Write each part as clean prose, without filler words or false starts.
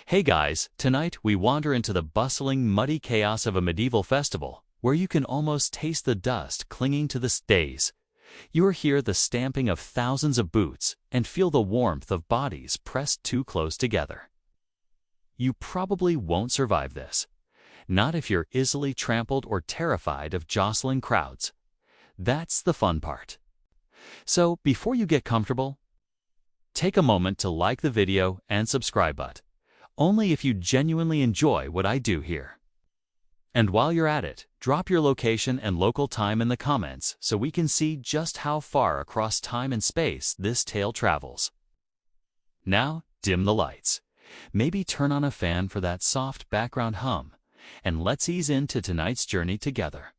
Hey guys, tonight we wander into the bustling, muddy chaos of a medieval festival, where you can almost taste the dust clinging to the stays. You hear the stamping of thousands of boots and feel the warmth of bodies pressed too close together. You probably won't survive this. Not if you're easily trampled or terrified of jostling crowds. That's the fun part. So, before you get comfortable, take a moment to like the video and subscribe button. Only if you genuinely enjoy what I do here. And while you're at it, drop your location and local time in the comments so we can see just how far across time and space this tale travels. Now, dim the lights. Maybe turn on a fan for that soft background hum, and let's ease into tonight's journey together.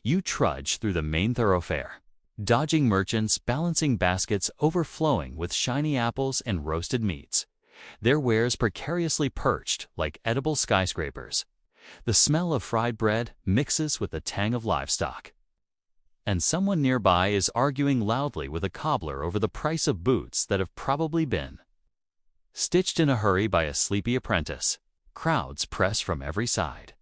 You trudge through the main thoroughfare, dodging merchants balancing baskets overflowing with shiny apples and roasted meats. Their wares precariously perched like edible skyscrapers. The smell of fried bread mixes with the tang of livestock. And someone nearby is arguing loudly with a cobbler over the price of boots that have probably been stitched in a hurry by a sleepy apprentice. Crowds press from every side.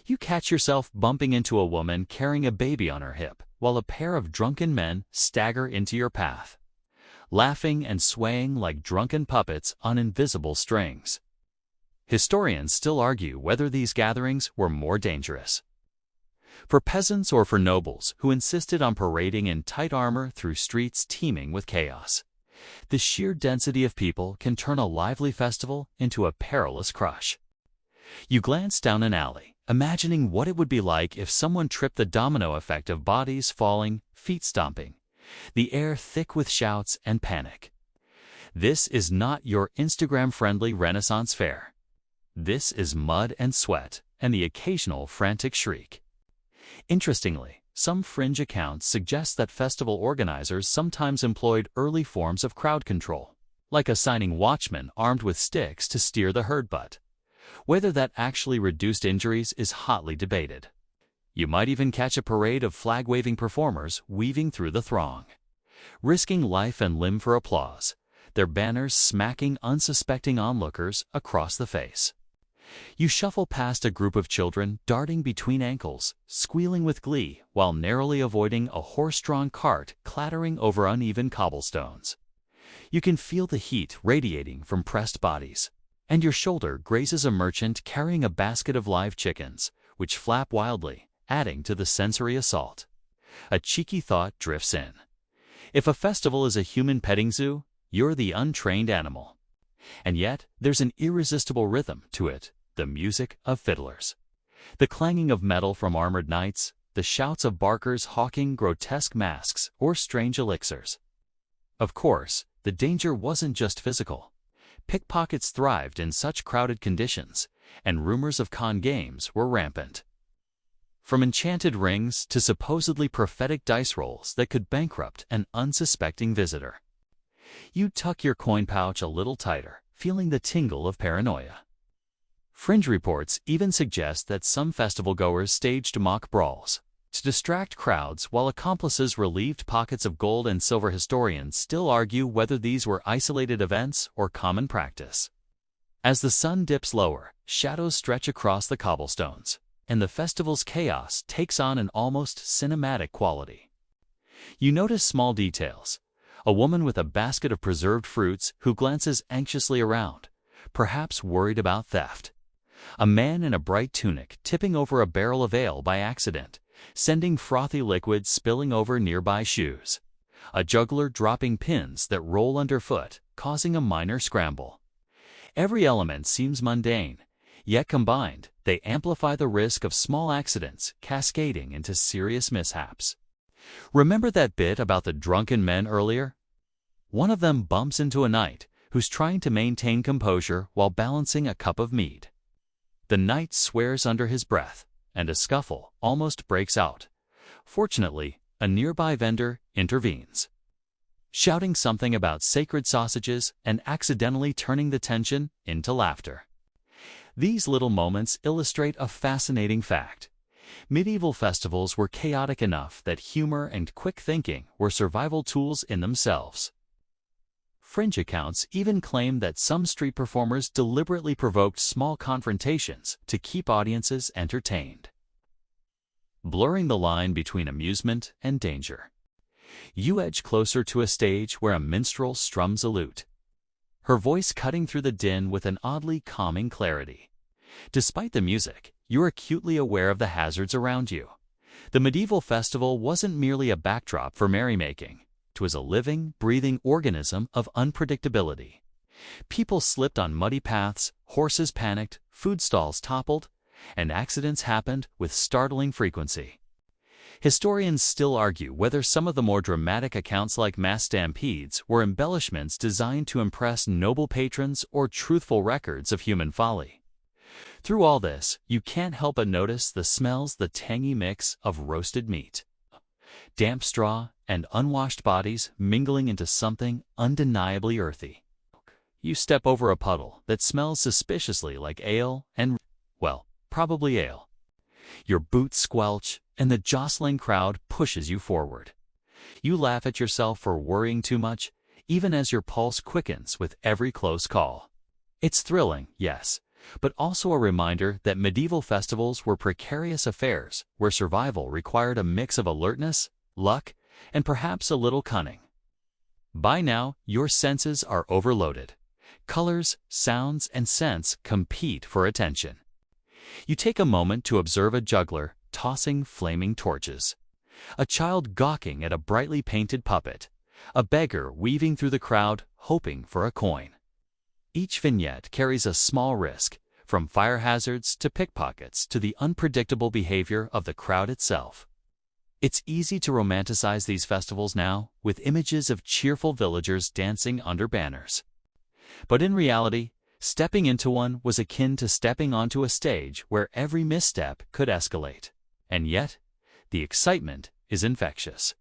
You catch yourself bumping into a woman carrying a baby on her hip, while a pair of drunken men stagger into your path, laughing and swaying like drunken puppets on invisible strings. Historians still argue whether these gatherings were more dangerous for peasants or for nobles who insisted on parading in tight armor through streets teeming with chaos. The sheer density of people can turn a lively festival into a perilous crush. You glance down an alley, imagining what it would be like if someone tripped the domino effect of bodies falling, feet stomping, the air thick with shouts and panic. This is not your Instagram-friendly Renaissance fair. This is mud and sweat and the occasional frantic shriek. Interestingly, some fringe accounts suggest that festival organizers sometimes employed early forms of crowd control, like assigning watchmen armed with sticks to steer the herd. But whether that actually reduced injuries is hotly debated. You might even catch a parade of flag-waving performers weaving through the throng, risking life and limb for applause, their banners smacking unsuspecting onlookers across the face. You shuffle past a group of children darting between ankles, squealing with glee while narrowly avoiding a horse-drawn cart clattering over uneven cobblestones. You can feel the heat radiating from pressed bodies, and your shoulder grazes a merchant carrying a basket of live chickens, which flap wildly, adding to the sensory assault. A cheeky thought drifts in. If a festival is a human petting zoo, you're the untrained animal. And yet, there's an irresistible rhythm to it, the music of fiddlers, the clanging of metal from armored knights, the shouts of barkers hawking grotesque masks or strange elixirs. Of course, the danger wasn't just physical. Pickpockets thrived in such crowded conditions, and rumors of con games were rampant. From enchanted rings to supposedly prophetic dice rolls that could bankrupt an unsuspecting visitor. You tuck your coin pouch a little tighter, feeling the tingle of paranoia. Fringe reports even suggest that some festival-goers staged mock brawls to distract crowds while accomplices relieved pockets of gold and silver. Historians still argue whether these were isolated events or common practice. As the sun dips lower, shadows stretch across the cobblestones, and the festival's chaos takes on an almost cinematic quality. You notice small details. A woman with a basket of preserved fruits who glances anxiously around, perhaps worried about theft. A man in a bright tunic tipping over a barrel of ale by accident, sending frothy liquid spilling over nearby shoes. A juggler dropping pins that roll underfoot, causing a minor scramble. Every element seems mundane, yet combined, they amplify the risk of small accidents cascading into serious mishaps. Remember that bit about the drunken men earlier? One of them bumps into a knight who's trying to maintain composure while balancing a cup of mead. The knight swears under his breath, and a scuffle almost breaks out. Fortunately, a nearby vendor intervenes, shouting something about sacred sausages and accidentally turning the tension into laughter. These little moments illustrate a fascinating fact. Medieval festivals were chaotic enough that humor and quick thinking were survival tools in themselves. Fringe accounts even claim that some street performers deliberately provoked small confrontations to keep audiences entertained. Blurring the line between amusement and danger. You edge closer to a stage where a minstrel strums a lute, her voice cutting through the din with an oddly calming clarity. Despite the music, you're acutely aware of the hazards around you. The medieval festival wasn't merely a backdrop for merrymaking. It was a living, breathing organism of unpredictability. People slipped on muddy paths, horses panicked, food stalls toppled, and accidents happened with startling frequency. Historians still argue whether some of the more dramatic accounts like mass stampedes were embellishments designed to impress noble patrons or truthful records of human folly. Through all this, you can't help but notice the tangy mix of roasted meat, damp straw, and unwashed bodies mingling into something undeniably earthy. You step over a puddle that smells suspiciously like ale and, well, probably ale. Your boots squelch, and the jostling crowd pushes you forward. You laugh at yourself for worrying too much, even as your pulse quickens with every close call. It's thrilling, yes, but also a reminder that medieval festivals were precarious affairs where survival required a mix of alertness, luck, and perhaps a little cunning. By now, your senses are overloaded. Colors, sounds, and scents compete for attention. You take a moment to observe a juggler tossing flaming torches, a child gawking at a brightly painted puppet, a beggar weaving through the crowd hoping for a coin. Each vignette carries a small risk, from fire hazards to pickpockets to the unpredictable behavior of the crowd itself. It's easy to romanticize these festivals now with images of cheerful villagers dancing under banners. But in reality, stepping into one was akin to stepping onto a stage where every misstep could escalate. And yet, the excitement is infectious.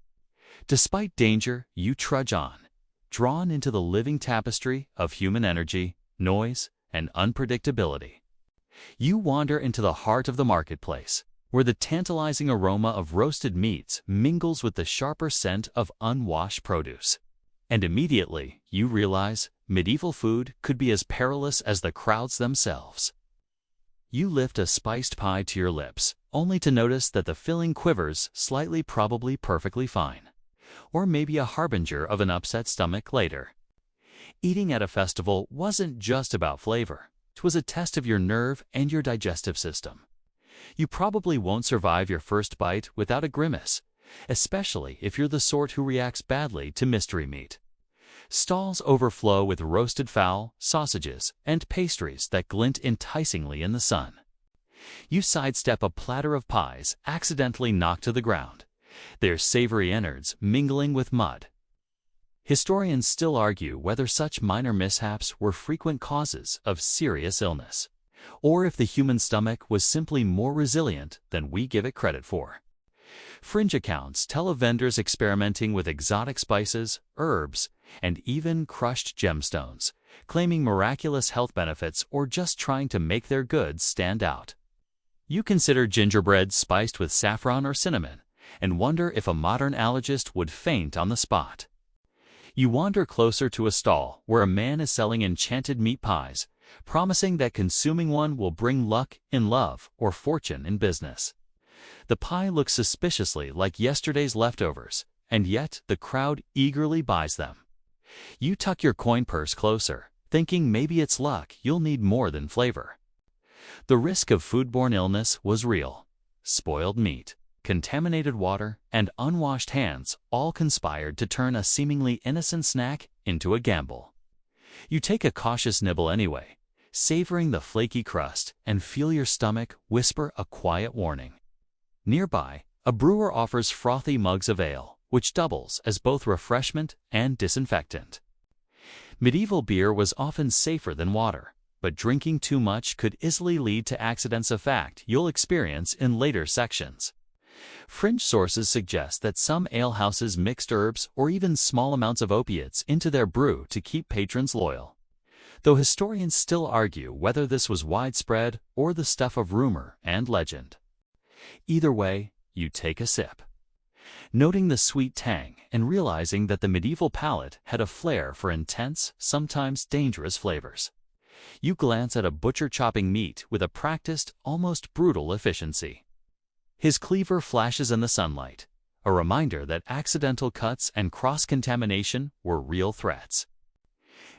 Despite danger, you trudge on, drawn into the living tapestry of human energy, noise, and unpredictability. You wander into the heart of the marketplace, where the tantalizing aroma of roasted meats mingles with the sharper scent of unwashed produce. And immediately, you realize medieval food could be as perilous as the crowds themselves. You lift a spiced pie to your lips, only to notice that the filling quivers slightly, probably perfectly fine. Or maybe a harbinger of an upset stomach later. Eating at a festival wasn't just about flavor. It was a test of your nerve and your digestive system. You probably won't survive your first bite without a grimace, especially if you're the sort who reacts badly to mystery meat. Stalls overflow with roasted fowl, sausages, and pastries that glint enticingly in the sun. You sidestep a platter of pies accidentally knocked to the ground, their savory innards mingling with mud. Historians still argue whether such minor mishaps were frequent causes of serious illness, or if the human stomach was simply more resilient than we give it credit for. Fringe accounts tell of vendors experimenting with exotic spices, herbs, and even crushed gemstones, claiming miraculous health benefits or just trying to make their goods stand out. You consider gingerbread spiced with saffron or cinnamon, and wonder if a modern allergist would faint on the spot. You wander closer to a stall where a man is selling enchanted meat pies, promising that consuming one will bring luck in love or fortune in business. The pie looks suspiciously like yesterday's leftovers, and yet the crowd eagerly buys them. You tuck your coin purse closer, thinking maybe it's luck you'll need more than flavor. The risk of foodborne illness was real. Spoiled meat, contaminated water, and unwashed hands all conspired to turn a seemingly innocent snack into a gamble. You take a cautious nibble anyway, savoring the flaky crust, and feel your stomach whisper a quiet warning. Nearby, a brewer offers frothy mugs of ale, which doubles as both refreshment and disinfectant. Medieval beer was often safer than water, but drinking too much could easily lead to accidents, a fact you'll experience in later sections. Fringe sources suggest that some alehouses mixed herbs or even small amounts of opiates into their brew to keep patrons loyal, though historians still argue whether this was widespread or the stuff of rumor and legend. Either way, you take a sip. noting the sweet tang and realizing that the medieval palate had a flair for intense, sometimes dangerous flavors. You glance at a butcher chopping meat with a practiced, almost brutal efficiency. His cleaver flashes in the sunlight, a reminder that accidental cuts and cross-contamination were real threats.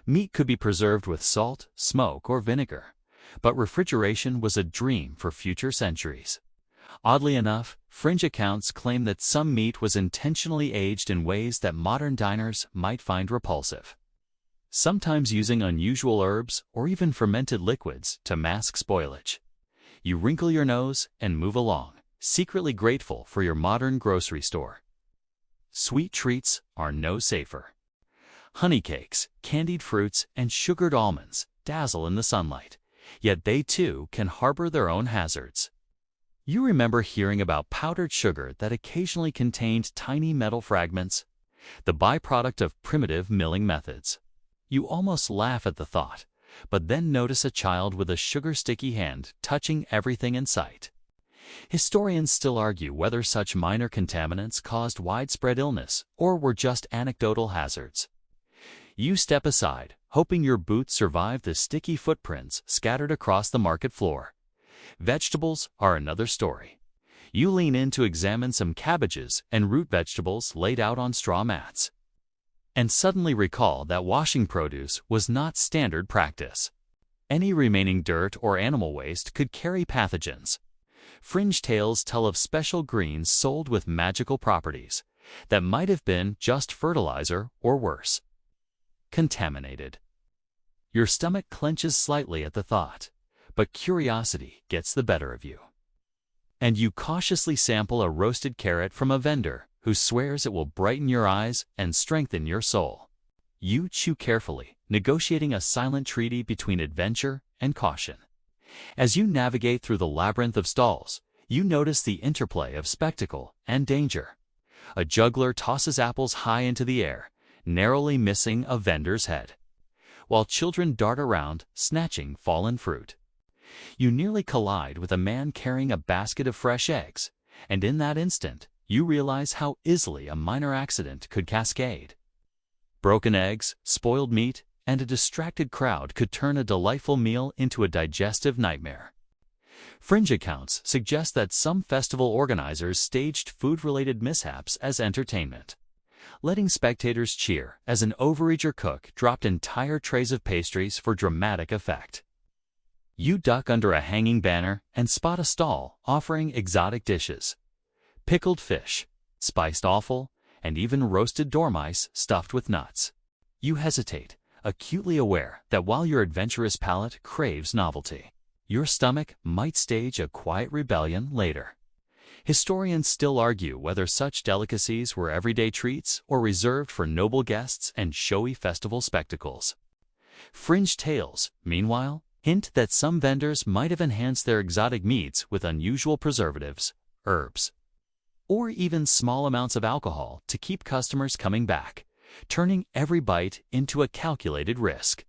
Meat could be preserved with salt, smoke, or vinegar, but refrigeration was a dream for future centuries. Oddly enough, fringe accounts claim that some meat was intentionally aged in ways that modern diners might find repulsive, sometimes using unusual herbs or even fermented liquids to mask spoilage. You wrinkle your nose and move along, secretly grateful for your modern grocery store. Sweet treats are no safer. Honey cakes, candied fruits, and sugared almonds dazzle in the sunlight, yet they too can harbor their own hazards. You remember hearing about powdered sugar that occasionally contained tiny metal fragments, the byproduct of primitive milling methods. You almost laugh at the thought, but then notice a child with a sugar-sticky hand touching everything in sight. Historians still argue whether such minor contaminants caused widespread illness or were just anecdotal hazards. You step aside, hoping your boots survive the sticky footprints scattered across the market floor. Vegetables are another story. You lean in to examine some cabbages and root vegetables laid out on straw mats, and suddenly recall that washing produce was not standard practice. Any remaining dirt or animal waste could carry pathogens. Fringe tales tell of special greens sold with magical properties that might have been just fertilizer or worse. Contaminated. Your stomach clenches slightly at the thought, but curiosity gets the better of you. And you cautiously sample a roasted carrot from a vendor who swears it will brighten your eyes and strengthen your soul. You chew carefully, negotiating a silent treaty between adventure and caution. As you navigate through the labyrinth of stalls, you notice the interplay of spectacle and danger. A juggler tosses apples high into the air, narrowly missing a vendor's head, while children dart around, snatching fallen fruit. You nearly collide with a man carrying a basket of fresh eggs, and in that instant, you realize how easily a minor accident could cascade. Broken eggs, spoiled meat, and a distracted crowd could turn a delightful meal into a digestive nightmare. Fringe accounts suggest that some festival organizers staged food-related mishaps as entertainment, letting spectators cheer as an overeager cook dropped entire trays of pastries for dramatic effect. You duck under a hanging banner and spot a stall offering exotic dishes: pickled fish, spiced offal, and even roasted dormice stuffed with nuts. You hesitate, acutely aware that while your adventurous palate craves novelty, your stomach might stage a quiet rebellion later. Historians still argue whether such delicacies were everyday treats or reserved for noble guests and showy festival spectacles. Fringe tales, meanwhile, hint that some vendors might have enhanced their exotic meats with unusual preservatives, herbs, or even small amounts of alcohol to keep customers coming back, turning every bite into a calculated risk.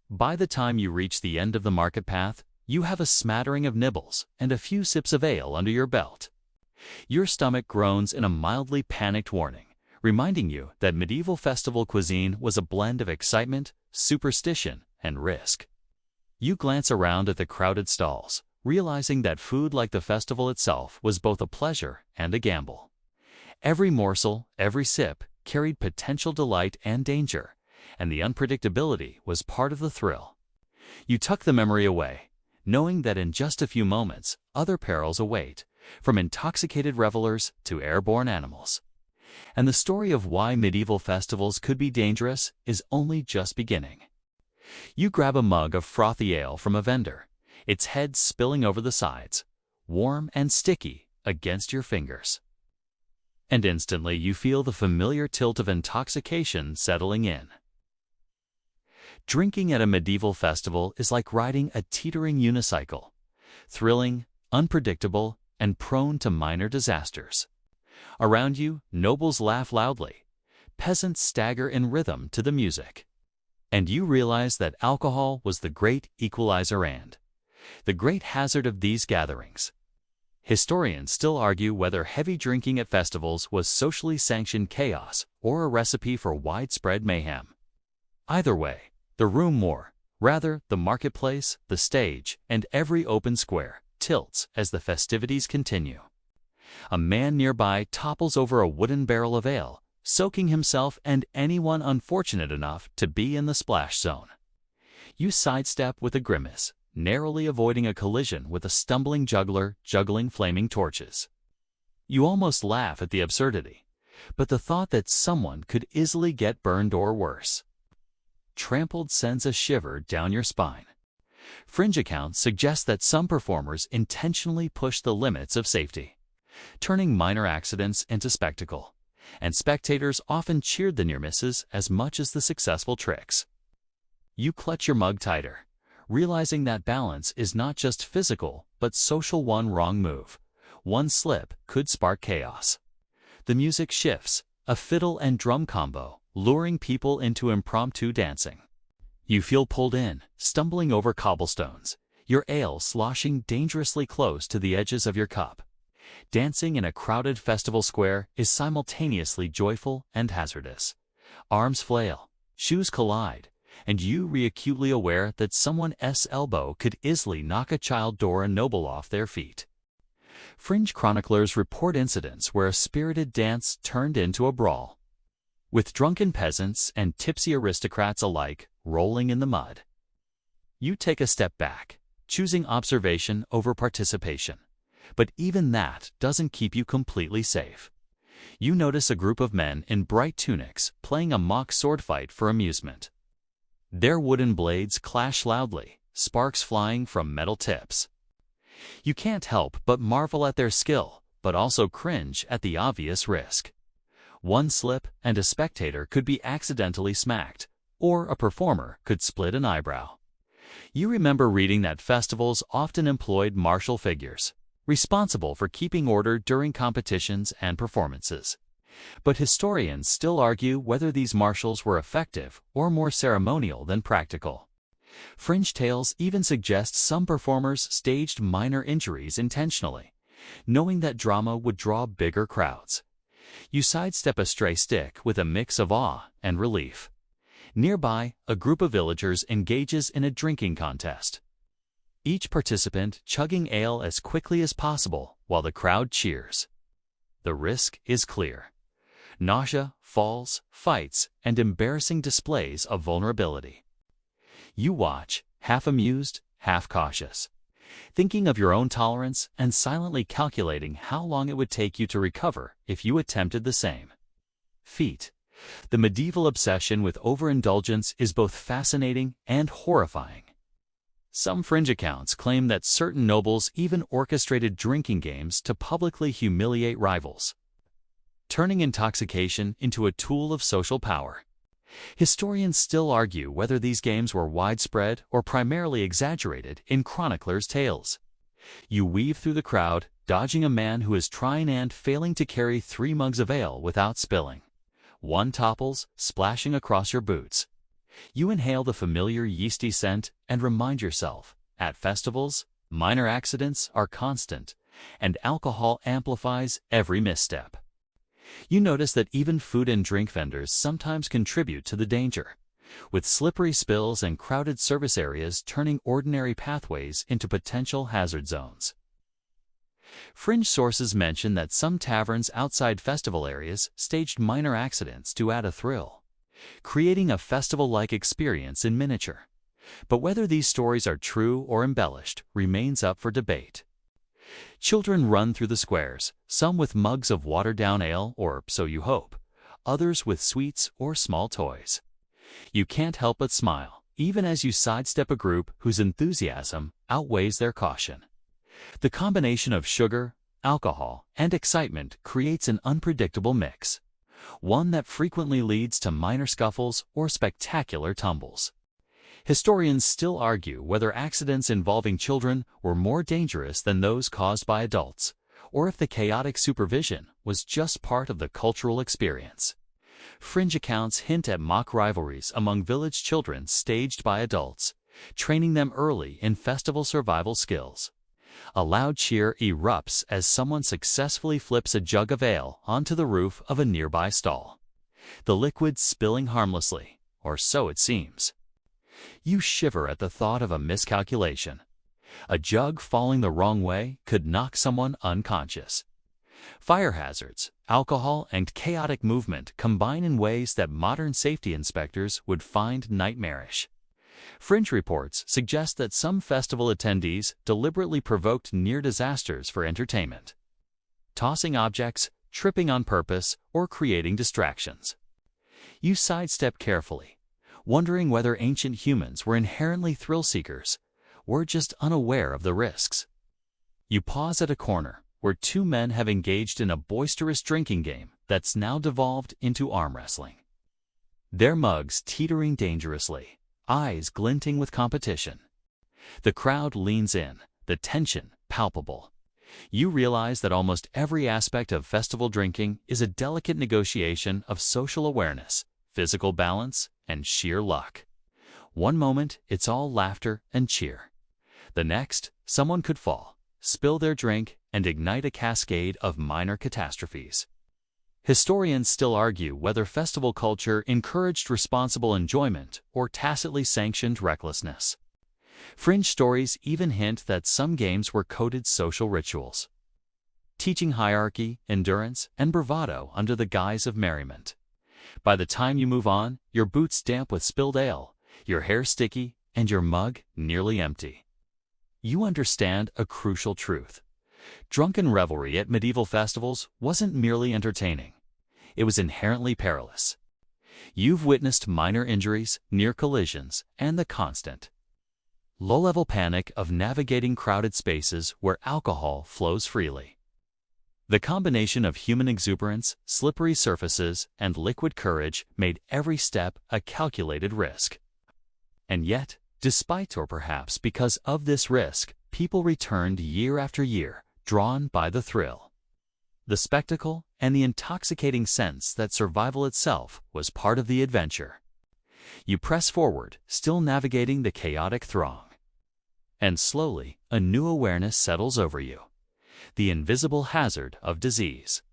By the time you reach the end of the market path, you have a smattering of nibbles and a few sips of ale under your belt. Your stomach groans in a mildly panicked warning, reminding you that medieval festival cuisine was a blend of excitement, superstition, and risk. You glance around at the crowded stalls, realizing that food like the festival itself was both a pleasure and a gamble. Every morsel, every sip, carried potential delight and danger, and the unpredictability was part of the thrill. You tuck the memory away, knowing that in just a few moments, other perils await, from intoxicated revelers to airborne animals. And the story of why medieval festivals could be dangerous is only just beginning. You grab a mug of frothy ale from a vendor, its head spilling over the sides, warm and sticky against your fingers. And instantly you feel the familiar tilt of intoxication settling in. Drinking at a medieval festival is like riding a teetering unicycle, thrilling, unpredictable, and prone to minor disasters. Around you, nobles laugh loudly, peasants stagger in rhythm to the music. And you realize that alcohol was the great equalizer and the great hazard of these gatherings. Historians still argue whether heavy drinking at festivals was socially sanctioned chaos or a recipe for widespread mayhem. Either way, the room more, rather the marketplace, the stage, and every open square, tilts as the festivities continue. A man nearby topples over a wooden barrel of ale, soaking himself and anyone unfortunate enough to be in the splash zone. You sidestep with a grimace, narrowly avoiding a collision with a stumbling juggler juggling flaming torches. You almost laugh at the absurdity, but the thought that someone could easily get burned or worse, trampled sends a shiver down your spine. Fringe accounts suggest that some performers intentionally push the limits of safety, turning minor accidents into spectacle, and spectators often cheered the near misses as much as the successful tricks. You clutch your mug tighter, realizing that balance is not just physical but social. One wrong move, one slip could spark chaos. The music shifts, a fiddle and drum combo, luring people into impromptu dancing. You feel pulled in, stumbling over cobblestones, your ale sloshing dangerously close to the edges of your cup. Dancing in a crowded festival square is simultaneously joyful and hazardous. Arms flail, shoes collide, and you acutely aware that someone's elbow could easily knock a child or a noble off their feet. Fringe chroniclers report incidents where a spirited dance turned into a brawl, with drunken peasants and tipsy aristocrats alike rolling in the mud. You take a step back, choosing observation over participation. But even that doesn't keep you completely safe. You notice a group of men in bright tunics playing a mock sword fight for amusement. Their wooden blades clash loudly, sparks flying from metal tips. You can't help but marvel at their skill, but also cringe at the obvious risk. One slip and a spectator could be accidentally smacked, or a performer could split an eyebrow. You remember reading that festivals often employed martial figures, responsible for keeping order during competitions and performances. But historians still argue whether these marshals were effective or more ceremonial than practical. Fringe tales even suggest some performers staged minor injuries intentionally, knowing that drama would draw bigger crowds. You sidestep a stray stick with a mix of awe and relief. Nearby, a group of villagers engages in a drinking contest, each participant chugging ale as quickly as possible while the crowd cheers. The risk is clear: nausea, falls, fights, and embarrassing displays of vulnerability. You watch, half amused, half cautious, thinking of your own tolerance and silently calculating how long it would take you to recover if you attempted the same feat. The medieval obsession with overindulgence is both fascinating and horrifying. Some fringe accounts claim that certain nobles even orchestrated drinking games to publicly humiliate rivals, turning intoxication into a tool of social power. Historians still argue whether these games were widespread or primarily exaggerated in chroniclers' tales. You weave through the crowd, dodging a man who is trying and failing to carry 3 mugs of ale without spilling. One topples, splashing across your boots. You inhale the familiar yeasty scent and remind yourself, at festivals, minor accidents are constant, and alcohol amplifies every misstep. You notice that even food and drink vendors sometimes contribute to the danger, with slippery spills and crowded service areas turning ordinary pathways into potential hazard zones. Fringe sources mention that some taverns outside festival areas staged minor accidents to add a thrill, creating a festival-like experience in miniature. But whether these stories are true or embellished remains up for debate. Children run through the squares, some with mugs of watered-down ale, or so you hope, others with sweets or small toys. You can't help but smile, even as you sidestep a group whose enthusiasm outweighs their caution. The combination of sugar, alcohol, and excitement creates an unpredictable mix, one that frequently leads to minor scuffles or spectacular tumbles. Historians still argue whether accidents involving children were more dangerous than those caused by adults, or if the chaotic supervision was just part of the cultural experience. Fringe accounts hint at mock rivalries among village children staged by adults, training them early in festival survival skills. A loud cheer erupts as someone successfully flips a jug of ale onto the roof of a nearby stall, the liquid spilling harmlessly, or so it seems. You shiver at the thought of a miscalculation. A jug falling the wrong way could knock someone unconscious. Fire hazards, alcohol, and chaotic movement combine in ways that modern safety inspectors would find nightmarish. Fringe reports suggest that some festival attendees deliberately provoked near disasters for entertainment, tossing objects, tripping on purpose, or creating distractions. You sidestep carefully, wondering whether ancient humans were inherently thrill-seekers or just unaware of the risks. You pause at a corner where two men have engaged in a boisterous drinking game that's now devolved into arm wrestling. Their mugs teetering dangerously, eyes glinting with competition. The crowd leans in, the tension palpable. You realize that almost every aspect of festival drinking is a delicate negotiation of social awareness, physical balance, and sheer luck. One moment, it's all laughter and cheer. The next, someone could fall, spill their drink, and ignite a cascade of minor catastrophes. Historians still argue whether festival culture encouraged responsible enjoyment or tacitly sanctioned recklessness. Fringe stories even hint that some games were coded social rituals, teaching hierarchy, endurance, and bravado under the guise of merriment. By the time you move on, your boots damp with spilled ale, your hair sticky, and your mug nearly empty. You understand a crucial truth. Drunken revelry at medieval festivals wasn't merely entertaining. It was inherently perilous. You've witnessed minor injuries, near collisions, and the constant, low-level panic of navigating crowded spaces where alcohol flows freely. The combination of human exuberance, slippery surfaces, and liquid courage made every step a calculated risk. And yet, despite or perhaps because of this risk, people returned year after year, drawn by the thrill, the spectacle, and the intoxicating sense that survival itself was part of the adventure. You press forward, still navigating the chaotic throng. And slowly, a new awareness settles over you: the invisible hazard of disease.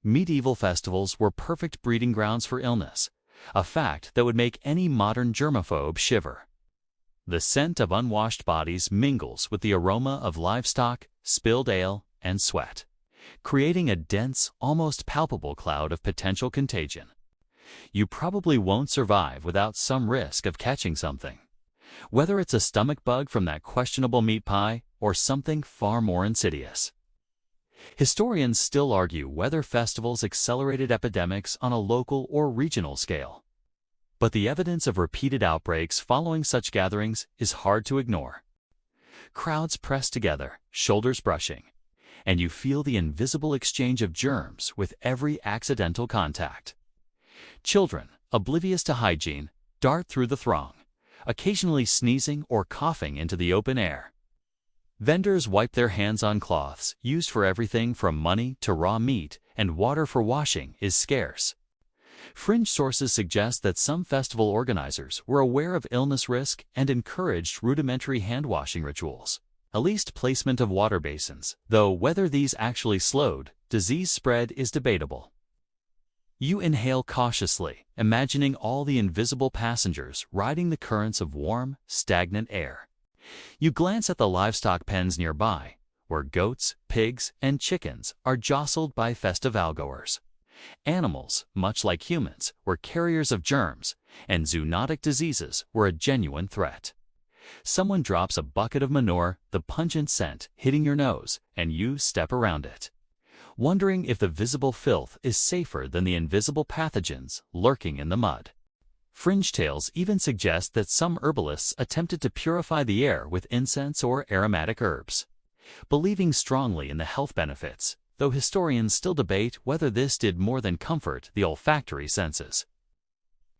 Medieval festivals were perfect breeding grounds for illness, a fact that would make any modern germaphobe shiver. The scent of unwashed bodies mingles with the aroma of livestock, spilled ale, and sweat, creating a dense, almost palpable cloud of potential contagion. You probably won't survive without some risk of catching something, whether it's a stomach bug from that questionable meat pie or something far more insidious. Historians still argue whether festivals accelerated epidemics on a local or regional scale. But the evidence of repeated outbreaks following such gatherings is hard to ignore. Crowds press together, shoulders brushing, and you feel the invisible exchange of germs with every accidental contact. Children, oblivious to hygiene, dart through the throng, occasionally sneezing or coughing into the open air. Vendors wipe their hands on cloths used for everything from money to raw meat, and water for washing is scarce. Fringe sources suggest that some festival organizers were aware of illness risk and encouraged rudimentary hand-washing rituals, at least placement of water basins, though whether these actually slowed disease spread is debatable. You inhale cautiously, imagining all the invisible passengers riding the currents of warm, stagnant air. You glance at the livestock pens nearby, where goats, pigs, and chickens are jostled by festivalgoers. Animals, much like humans, were carriers of germs, and zoonotic diseases were a genuine threat. Someone drops a bucket of manure, the pungent scent hitting your nose, and you step around it, wondering if the visible filth is safer than the invisible pathogens lurking in the mud. Fringe tales even suggest that some herbalists attempted to purify the air with incense or aromatic herbs, believing strongly in the health benefits, though historians still debate whether this did more than comfort the olfactory senses.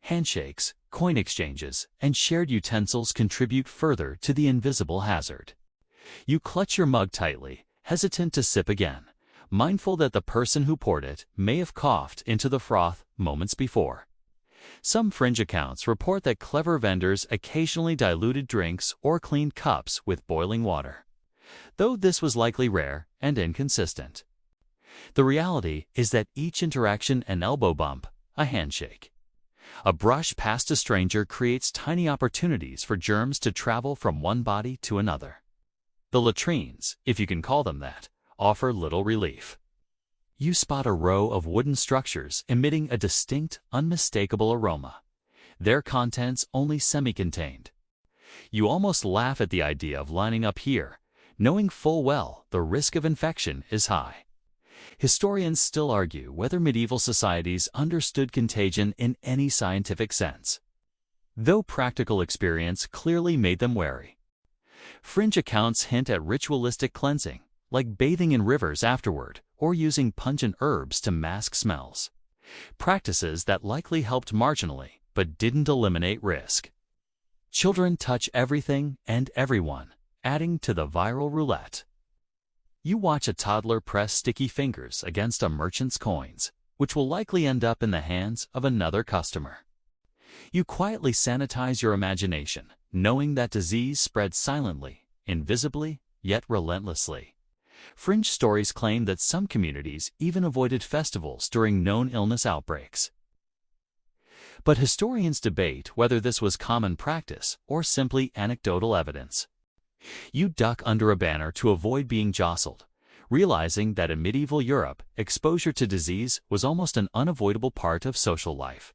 Handshakes, coin exchanges, and shared utensils contribute further to the invisible hazard. You clutch your mug tightly, hesitant to sip again, mindful that the person who poured it may have coughed into the froth moments before. Some fringe accounts report that clever vendors occasionally diluted drinks or cleaned cups with boiling water, though this was likely rare and inconsistent. The reality is that each interaction, an elbow bump, a handshake, a brush past a stranger, creates tiny opportunities for germs to travel from one body to another. The latrines, if you can call them that, offer little relief. You spot a row of wooden structures emitting a distinct, unmistakable aroma, their contents only semi-contained. You almost laugh at the idea of lining up here, knowing full well the risk of infection is high. Historians still argue whether medieval societies understood contagion in any scientific sense, though practical experience clearly made them wary. Fringe accounts hint at ritualistic cleansing, like bathing in rivers afterward or using pungent herbs to mask smells, practices that likely helped marginally but didn't eliminate risk. Children touch everything and everyone, adding to the viral roulette. You watch a toddler press sticky fingers against a merchant's coins, which will likely end up in the hands of another customer. You quietly sanitize your imagination, knowing that disease spreads silently, invisibly, yet relentlessly. Fringe stories claim that some communities even avoided festivals during known illness outbreaks. But historians debate whether this was common practice or simply anecdotal evidence. You duck under a banner to avoid being jostled, realizing that in medieval Europe, exposure to disease was almost an unavoidable part of social life.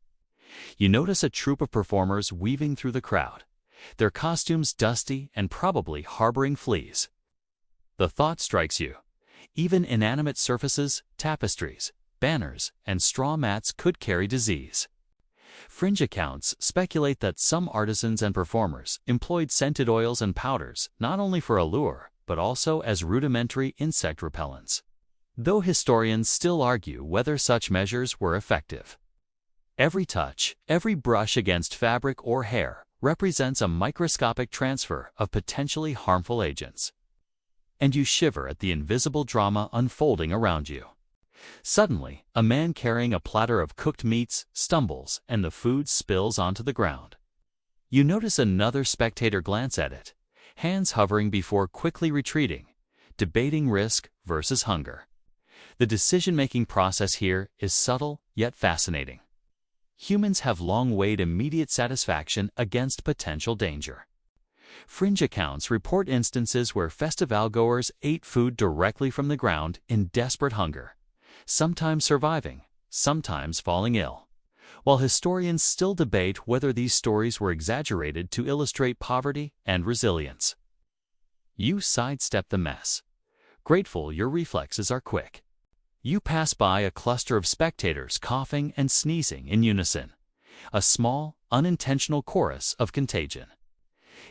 You notice a troupe of performers weaving through the crowd, their costumes dusty and probably harboring fleas. The thought strikes you. Even inanimate surfaces, tapestries, banners, and straw mats could carry disease. Fringe accounts speculate that some artisans and performers employed scented oils and powders not only for allure, but also as rudimentary insect repellents, though historians still argue whether such measures were effective. Every touch, every brush against fabric or hair represents a microscopic transfer of potentially harmful agents. And you shiver at the invisible drama unfolding around you. Suddenly, a man carrying a platter of cooked meats stumbles and the food spills onto the ground. You notice another spectator glance at it, hands hovering before quickly retreating, debating risk versus hunger. The decision-making process here is subtle yet fascinating. Humans have long weighed immediate satisfaction against potential danger. Fringe accounts report instances where festivalgoers ate food directly from the ground in desperate hunger, sometimes surviving, sometimes falling ill, while historians still debate whether these stories were exaggerated to illustrate poverty and resilience. You sidestep the mess, grateful your reflexes are quick. You pass by a cluster of spectators coughing and sneezing in unison, a small, unintentional chorus of contagion.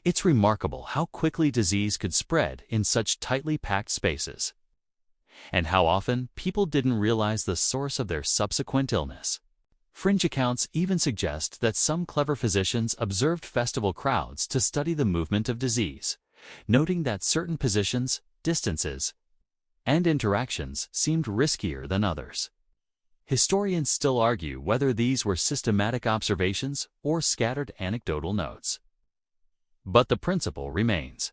It's remarkable how quickly disease could spread in such tightly packed spaces, and how often people didn't realize the source of their subsequent illness. Fringe accounts even suggest that some clever physicians observed festival crowds to study the movement of disease, noting that certain positions, distances, and interactions seemed riskier than others. Historians still argue whether these were systematic observations or scattered anecdotal notes. But the principle remains.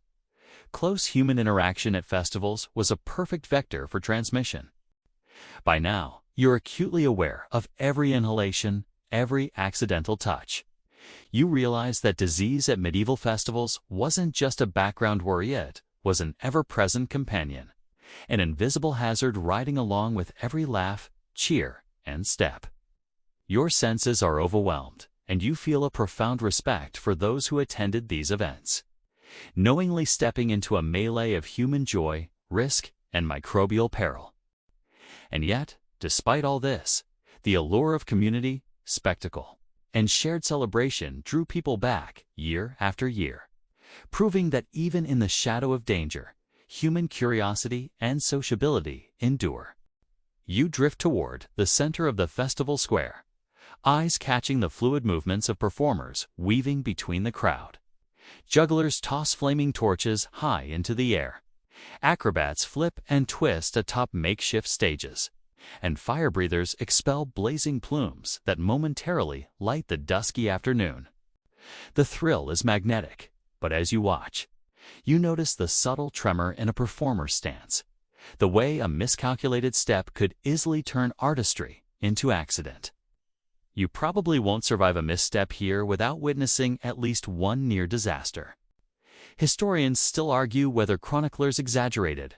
Close human interaction at festivals was a perfect vector for transmission. By now, you're acutely aware of every inhalation, every accidental touch. You realize that disease at medieval festivals wasn't just a background worry, it was an ever-present companion, an invisible hazard riding along with every laugh, cheer, and step. Your senses are overwhelmed, and you feel a profound respect for those who attended these events, knowingly stepping into a melee of human joy, risk, and microbial peril. And yet, despite all this, the allure of community, spectacle, and shared celebration drew people back year after year, proving that even in the shadow of danger, human curiosity and sociability endure. You drift toward the center of the festival square, eyes catching the fluid movements of performers weaving between the crowd. Jugglers toss flaming torches high into the air. Acrobats flip and twist atop makeshift stages, and fire breathers expel blazing plumes that momentarily light the dusky afternoon. The thrill is magnetic, but as you watch, You notice the subtle tremor in a performer's stance, the way a miscalculated step could easily turn artistry into accident. You probably won't survive a misstep here without witnessing at least one near disaster. Historians still argue whether chroniclers exaggerated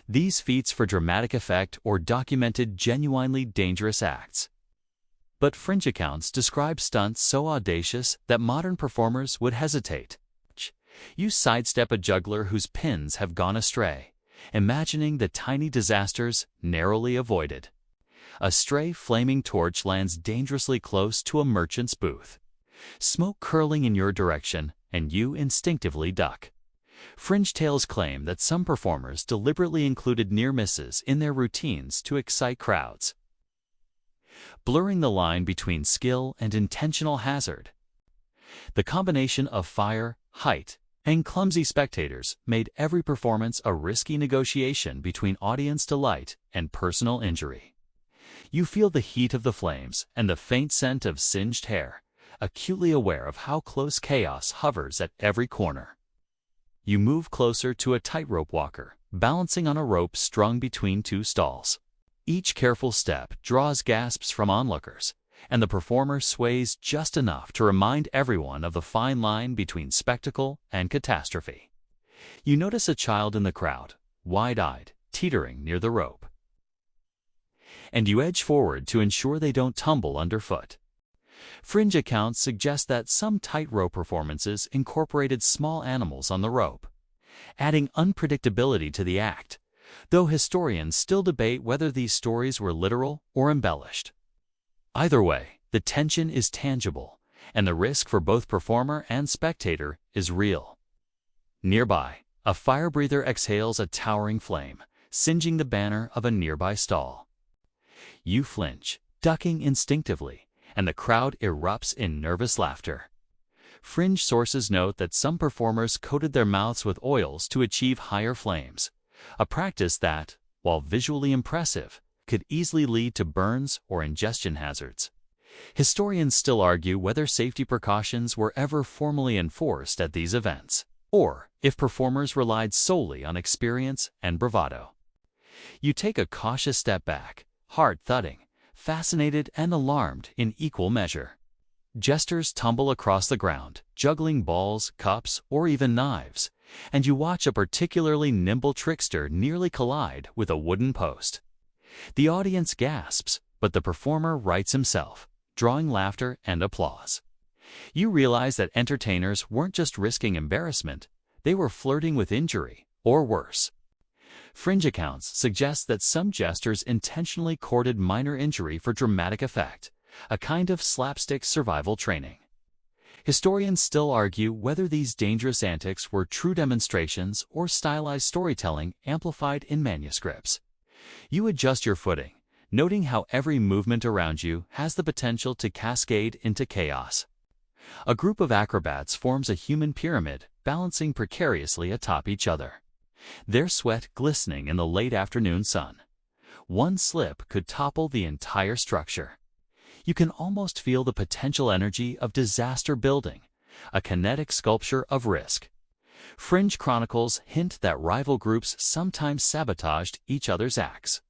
these feats for dramatic effect or documented genuinely dangerous acts. But fringe accounts describe stunts so audacious that modern performers would hesitate. You sidestep a juggler whose pins have gone astray, imagining the tiny disasters narrowly avoided. A stray flaming torch lands dangerously close to a merchant's booth, smoke curling in your direction, and you instinctively duck. Fringe tales claim that some performers deliberately included near misses in their routines to excite crowds, blurring the line between skill and intentional hazard. The combination of fire, height, and clumsy spectators made every performance a risky negotiation between audience delight and personal injury. You feel the heat of the flames and the faint scent of singed hair, acutely aware of how close chaos hovers at every corner. You move closer to a tightrope walker, balancing on a rope strung between two stalls. Each careful step draws gasps from onlookers, and the performer sways just enough to remind everyone of the fine line between spectacle and catastrophe. You notice a child in the crowd, wide-eyed, teetering near the rope, and you edge forward to ensure they don't tumble underfoot. Fringe accounts suggest that some tightrope performances incorporated small animals on the rope, adding unpredictability to the act, though historians still debate whether these stories were literal or embellished. Either way, the tension is tangible, and the risk for both performer and spectator is real. Nearby, a fire breather exhales a towering flame, singeing the banner of a nearby stall. You flinch, ducking instinctively, and the crowd erupts in nervous laughter. Fringe sources note that some performers coated their mouths with oils to achieve higher flames, a practice that, while visually impressive, could easily lead to burns or ingestion hazards. Historians still argue whether safety precautions were ever formally enforced at these events, or if performers relied solely on experience and bravado. You take a cautious step back, heart thudding, fascinated and alarmed in equal measure. Jesters tumble across the ground, juggling balls, cups, or even knives, and you watch a particularly nimble trickster nearly collide with a wooden post. The audience gasps, but the performer rights himself, drawing laughter and applause. You realize that entertainers weren't just risking embarrassment, they were flirting with injury, or worse. Fringe accounts suggest that some jesters intentionally courted minor injury for dramatic effect, a kind of slapstick survival training. Historians still argue whether these dangerous antics were true demonstrations or stylized storytelling amplified in manuscripts. You adjust your footing, noting how every movement around you has the potential to cascade into chaos. A group of acrobats forms a human pyramid, balancing precariously atop each other, their sweat glistening in the late afternoon sun. One slip could topple the entire structure. You can almost feel the potential energy of disaster building, a kinetic sculpture of risk. Fringe chronicles hint that rival groups sometimes sabotaged each other's acts,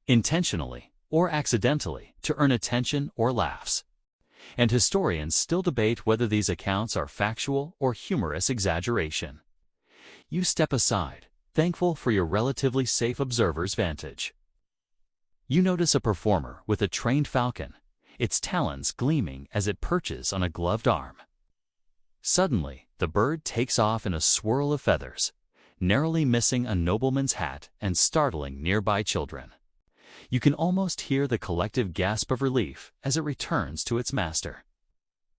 intentionally or accidentally, to earn attention or laughs. And historians still debate whether these accounts are factual or humorous exaggeration. You step aside, thankful for your relatively safe observer's vantage. You notice a performer with a trained falcon, its talons gleaming as it perches on a gloved arm. Suddenly, the bird takes off in a swirl of feathers, narrowly missing a nobleman's hat and startling nearby children. You can almost hear the collective gasp of relief as it returns to its master.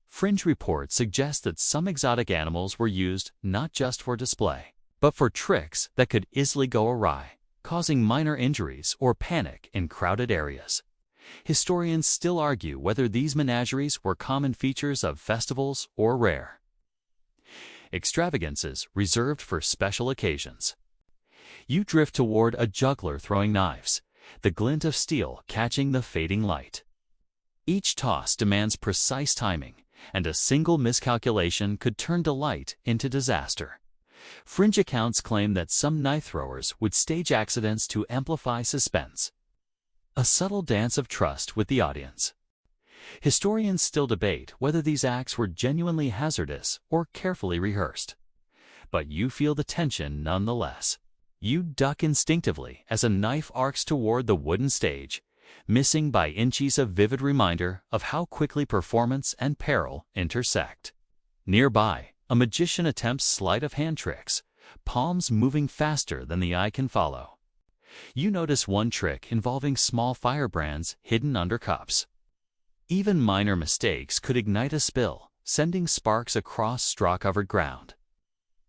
Fringe reports suggest that some exotic animals were used not just for display, but for tricks that could easily go awry, causing minor injuries or panic in crowded areas. Historians still argue whether these menageries were common features of festivals or rare extravagances reserved for special occasions. You drift toward a juggler throwing knives, the glint of steel catching the fading light. Each toss demands precise timing, and a single miscalculation could turn delight into disaster. Fringe accounts claim that some knife throwers would stage accidents to amplify suspense. A subtle dance of trust with the audience. Historians still debate whether these acts were genuinely hazardous or carefully rehearsed. But you feel the tension nonetheless. You duck instinctively as a knife arcs toward the wooden stage, missing by inches, a vivid reminder of how quickly performance and peril intersect. Nearby, a magician attempts sleight of hand tricks, palms moving faster than the eye can follow. You notice one trick involving small firebrands hidden under cups. Even minor mistakes could ignite a spill, sending sparks across straw-covered ground.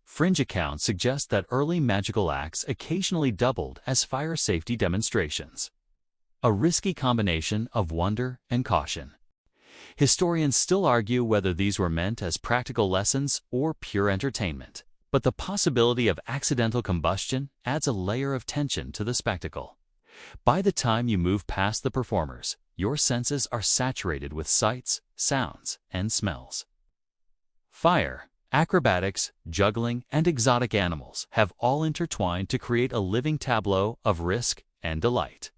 Fringe accounts suggest that early magical acts occasionally doubled as fire safety demonstrations. A risky combination of wonder and caution. Historians still argue whether these were meant as practical lessons or pure entertainment, but the possibility of accidental combustion adds a layer of tension to the spectacle. By the time you move past the performers, your senses are saturated with sights, sounds, and smells. Fire, acrobatics, juggling, and exotic animals have all intertwined to create a living tableau of risk and delight.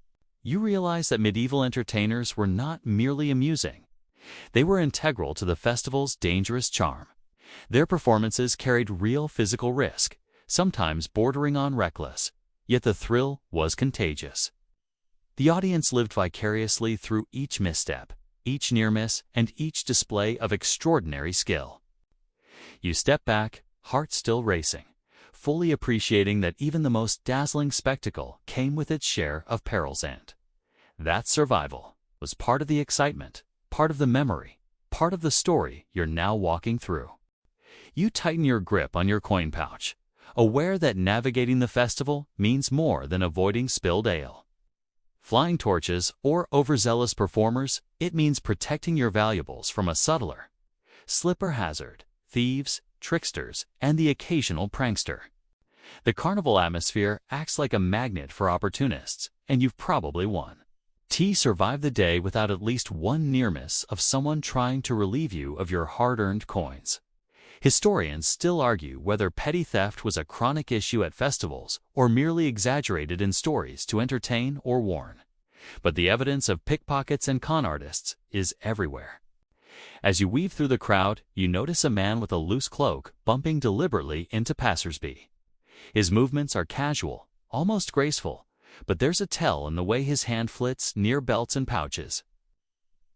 You realize that medieval entertainers were not merely amusing. They were integral to the festival's dangerous charm. Their performances carried real physical risk, sometimes bordering on reckless, yet the thrill was contagious. The audience lived vicariously through each misstep, each near miss, and each display of extraordinary skill. You step back, heart still racing, fully appreciating that even the most dazzling spectacle came with its share of perils, and that survival was part of the excitement, part of the memory, part of the story you're now walking through. You tighten your grip on your coin pouch, aware that navigating the festival means more than avoiding spilled ale. Flying torches or overzealous performers, it means protecting your valuables from a subtler slipper hazard, thieves, tricksters, and the occasional prankster. The carnival atmosphere acts like a magnet for opportunists, and you've probably won. Survived the day without at least one near miss of someone trying to relieve you of your hard-earned coins. Historians still argue whether petty theft was a chronic issue at festivals or merely exaggerated in stories to entertain or warn. But the evidence of pickpockets and con artists is everywhere. As you weave through the crowd, you notice a man with a loose cloak bumping deliberately into passersby. His movements are casual, almost graceful, but there's a tell in the way his hand flits near belts and pouches.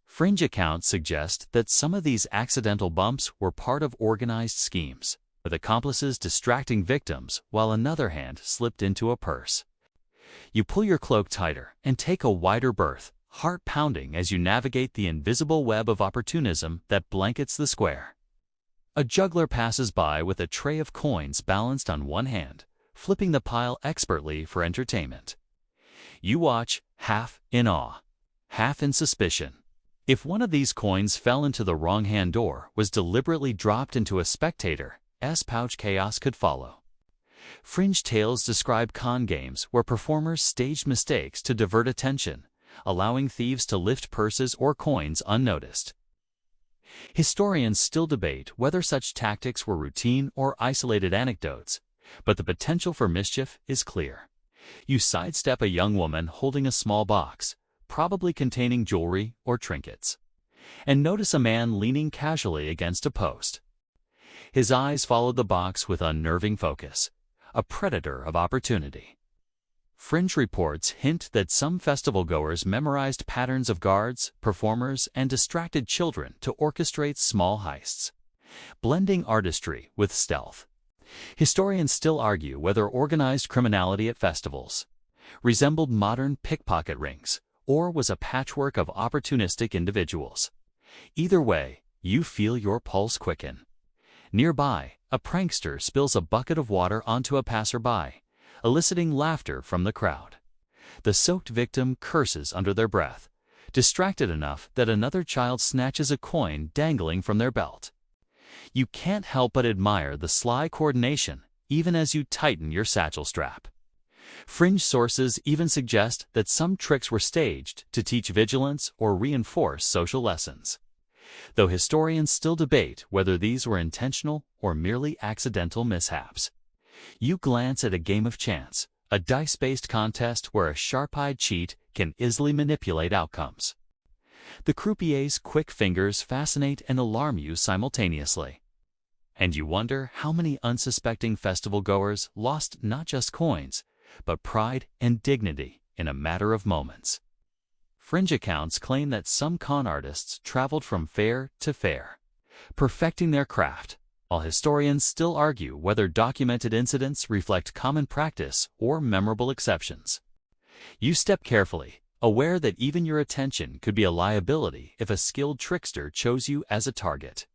Fringe accounts suggest that some of these accidental bumps were part of organized schemes, with accomplices distracting victims while another hand slipped into a purse. You pull your cloak tighter and take a wider berth, heart pounding as you navigate the invisible web of opportunism that blankets the square. A juggler passes by with a tray of coins balanced on one hand, flipping the pile expertly for entertainment. You watch, half in awe, half in suspicion. If one of these coins fell into the wrong hand or was deliberately dropped into a spectator's pouch, chaos could follow. Fringe tales describe con games where performers staged mistakes to divert attention, allowing thieves to lift purses or coins unnoticed. Historians still debate whether such tactics were routine or isolated anecdotes, but the potential for mischief is clear. You sidestep a young woman holding a small box, probably containing jewelry or trinkets, and notice a man leaning casually against a post. His eyes follow the box with unnerving focus, a predator of opportunity. Fringe reports hint that some festival-goers memorized patterns of guards, performers, and distracted children to orchestrate small heists, blending artistry with stealth. Historians still argue whether organized criminality at festivals resembled modern pickpocket rings or was a patchwork of opportunistic individuals. Either way, you feel your pulse quicken. Nearby, a prankster spills a bucket of water onto a passerby, eliciting laughter from the crowd. The soaked victim curses under their breath, distracted enough that another child snatches a coin dangling from their belt. You can't help but admire the sly coordination, even as you tighten your satchel strap. Fringe sources even suggest that some tricks were staged to teach vigilance or reinforce social lessons, though historians still debate whether these were intentional or merely accidental mishaps. You glance at a game of chance, a dice-based contest where a sharp-eyed cheat can easily manipulate outcomes. The croupier's quick fingers fascinate and alarm you simultaneously. And you wonder how many unsuspecting festival-goers lost not just coins, but pride and dignity in a matter of moments. Fringe accounts claim that some con artists traveled from fair to fair, perfecting their craft, while historians still argue whether documented incidents reflect common practice or memorable exceptions. You step carefully, aware that even your attention could be a liability if a skilled trickster chose you as a target.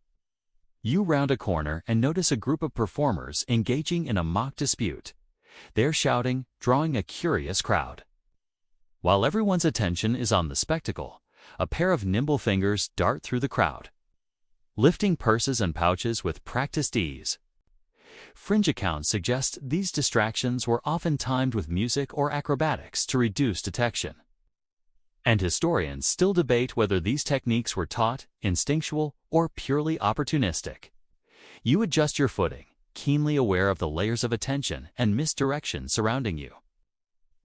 You round a corner and notice a group of performers engaging in a mock dispute. They're shouting, drawing a curious crowd. While everyone's attention is on the spectacle, a pair of nimble fingers dart through the crowd, lifting purses and pouches with practiced ease. Fringe accounts suggest these distractions were often timed with music or acrobatics to reduce detection. And historians still debate whether these techniques were taught, instinctual, or purely opportunistic. You adjust your footing, keenly aware of the layers of attention and misdirection surrounding you.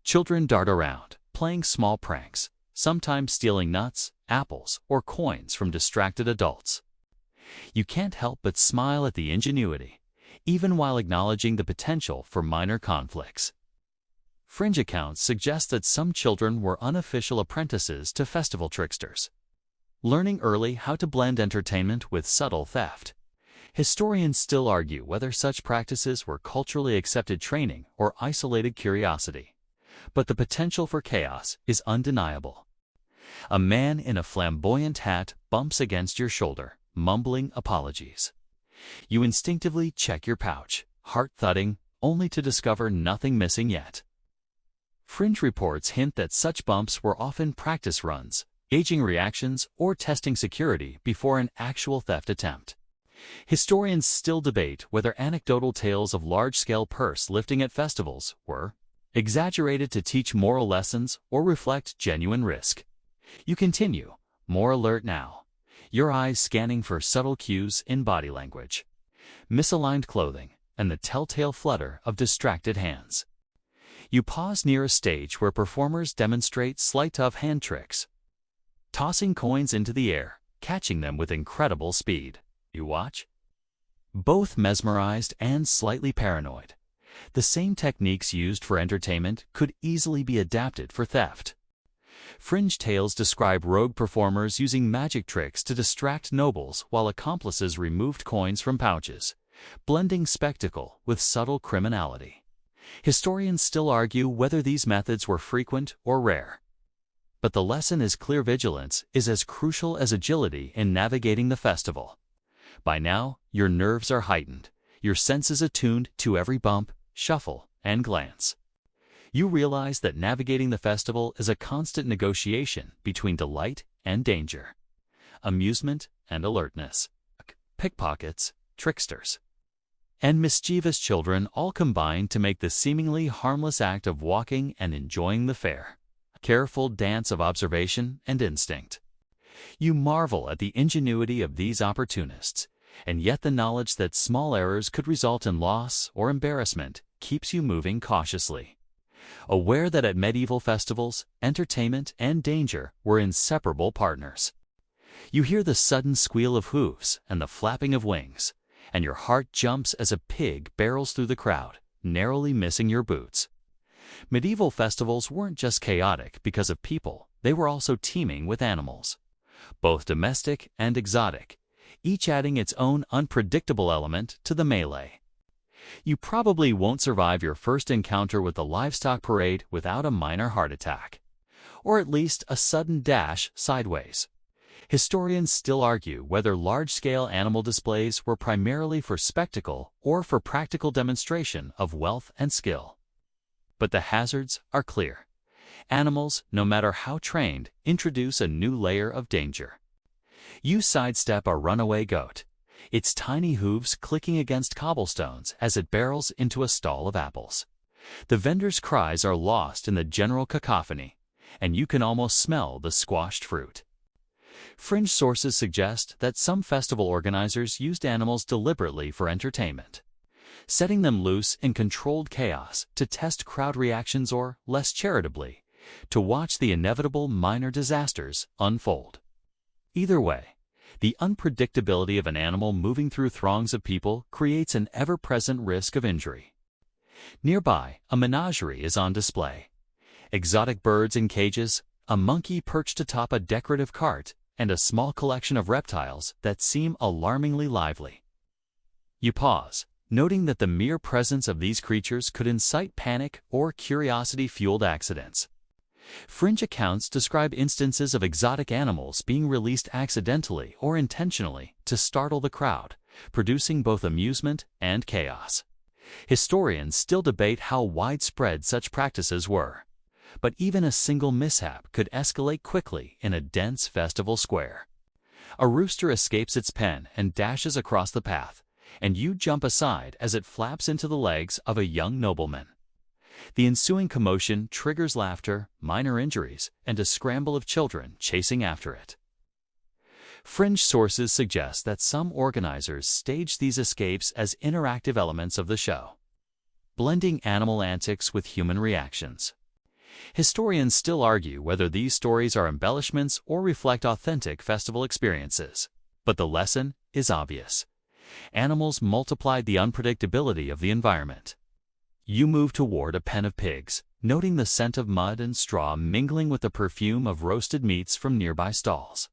Children dart around, playing small pranks, sometimes stealing nuts, apples, or coins from distracted adults. You can't help but smile at the ingenuity, even while acknowledging the potential for minor conflicts. Fringe accounts suggest that some children were unofficial apprentices to festival tricksters, learning early how to blend entertainment with subtle theft. Historians still argue whether such practices were culturally accepted training or isolated curiosity, but the potential for chaos is undeniable. A man in a flamboyant hat bumps against your shoulder, mumbling apologies. You instinctively check your pouch, heart thudding, only to discover nothing missing yet. Fringe reports hint that such bumps were often practice runs, gauging reactions or testing security before an actual theft attempt. Historians still debate whether anecdotal tales of large-scale purse lifting at festivals were exaggerated to teach moral lessons or reflect genuine risk. You continue, more alert now, your eyes scanning for subtle cues in body language, misaligned clothing, and the telltale flutter of distracted hands. You pause near a stage where performers demonstrate sleight-of hand tricks, tossing coins into the air, catching them with incredible speed. You watch, both mesmerized and slightly paranoid. The same techniques used for entertainment could easily be adapted for theft. Fringe tales describe rogue performers using magic tricks to distract nobles while accomplices removed coins from pouches, blending spectacle with subtle criminality. Historians still argue whether these methods were frequent or rare. But the lesson is clear: vigilance is as crucial as agility in navigating the festival. By now, your nerves are heightened, your senses attuned to every bump, shuffle, and glance. You realize that navigating the festival is a constant negotiation between delight and danger, amusement and alertness, pickpockets, tricksters, and mischievous children all combine to make the seemingly harmless act of walking and enjoying the fair a careful dance of observation and instinct. You marvel at the ingenuity of these opportunists, and yet the knowledge that small errors could result in loss or embarrassment keeps you moving cautiously, aware that at medieval festivals, entertainment and danger were inseparable partners. You hear the sudden squeal of hooves and the flapping of wings, and your heart jumps as a pig barrels through the crowd, narrowly missing your boots. Medieval festivals weren't just chaotic because of people, they were also teeming with animals, both domestic and exotic, each adding its own unpredictable element to the melee. You probably won't survive your first encounter with the livestock parade without a minor heart attack, or at least a sudden dash sideways. Historians still argue whether large-scale animal displays were primarily for spectacle or for practical demonstration of wealth and skill. But the hazards are clear. Animals, no matter how trained, introduce a new layer of danger. You sidestep a runaway goat, its tiny hooves clicking against cobblestones as it barrels into a stall of apples. The vendor's cries are lost in the general cacophony, and you can almost smell the squashed fruit. Fringe sources suggest that some festival organizers used animals deliberately for entertainment, setting them loose in controlled chaos to test crowd reactions or, less charitably, to watch the inevitable minor disasters unfold. Either way, the unpredictability of an animal moving through throngs of people creates an ever-present risk of injury. Nearby, a menagerie is on display. Exotic birds in cages, a monkey perched atop a decorative cart, and a small collection of reptiles that seem alarmingly lively. You pause, noting that the mere presence of these creatures could incite panic or curiosity-fueled accidents. Fringe accounts describe instances of exotic animals being released accidentally or intentionally to startle the crowd, producing both amusement and chaos. Historians still debate how widespread such practices were, but even a single mishap could escalate quickly in a dense festival square. A rooster escapes its pen and dashes across the path, and you jump aside as it flaps into the legs of a young nobleman. The ensuing commotion triggers laughter, minor injuries, and a scramble of children chasing after it. Fringe sources suggest that some organizers staged these escapes as interactive elements of the show, blending animal antics with human reactions. Historians still argue whether these stories are embellishments or reflect authentic festival experiences, but the lesson is obvious. Animals multiplied the unpredictability of the environment. You move toward a pen of pigs, noting the scent of mud and straw mingling with the perfume of roasted meats from nearby stalls.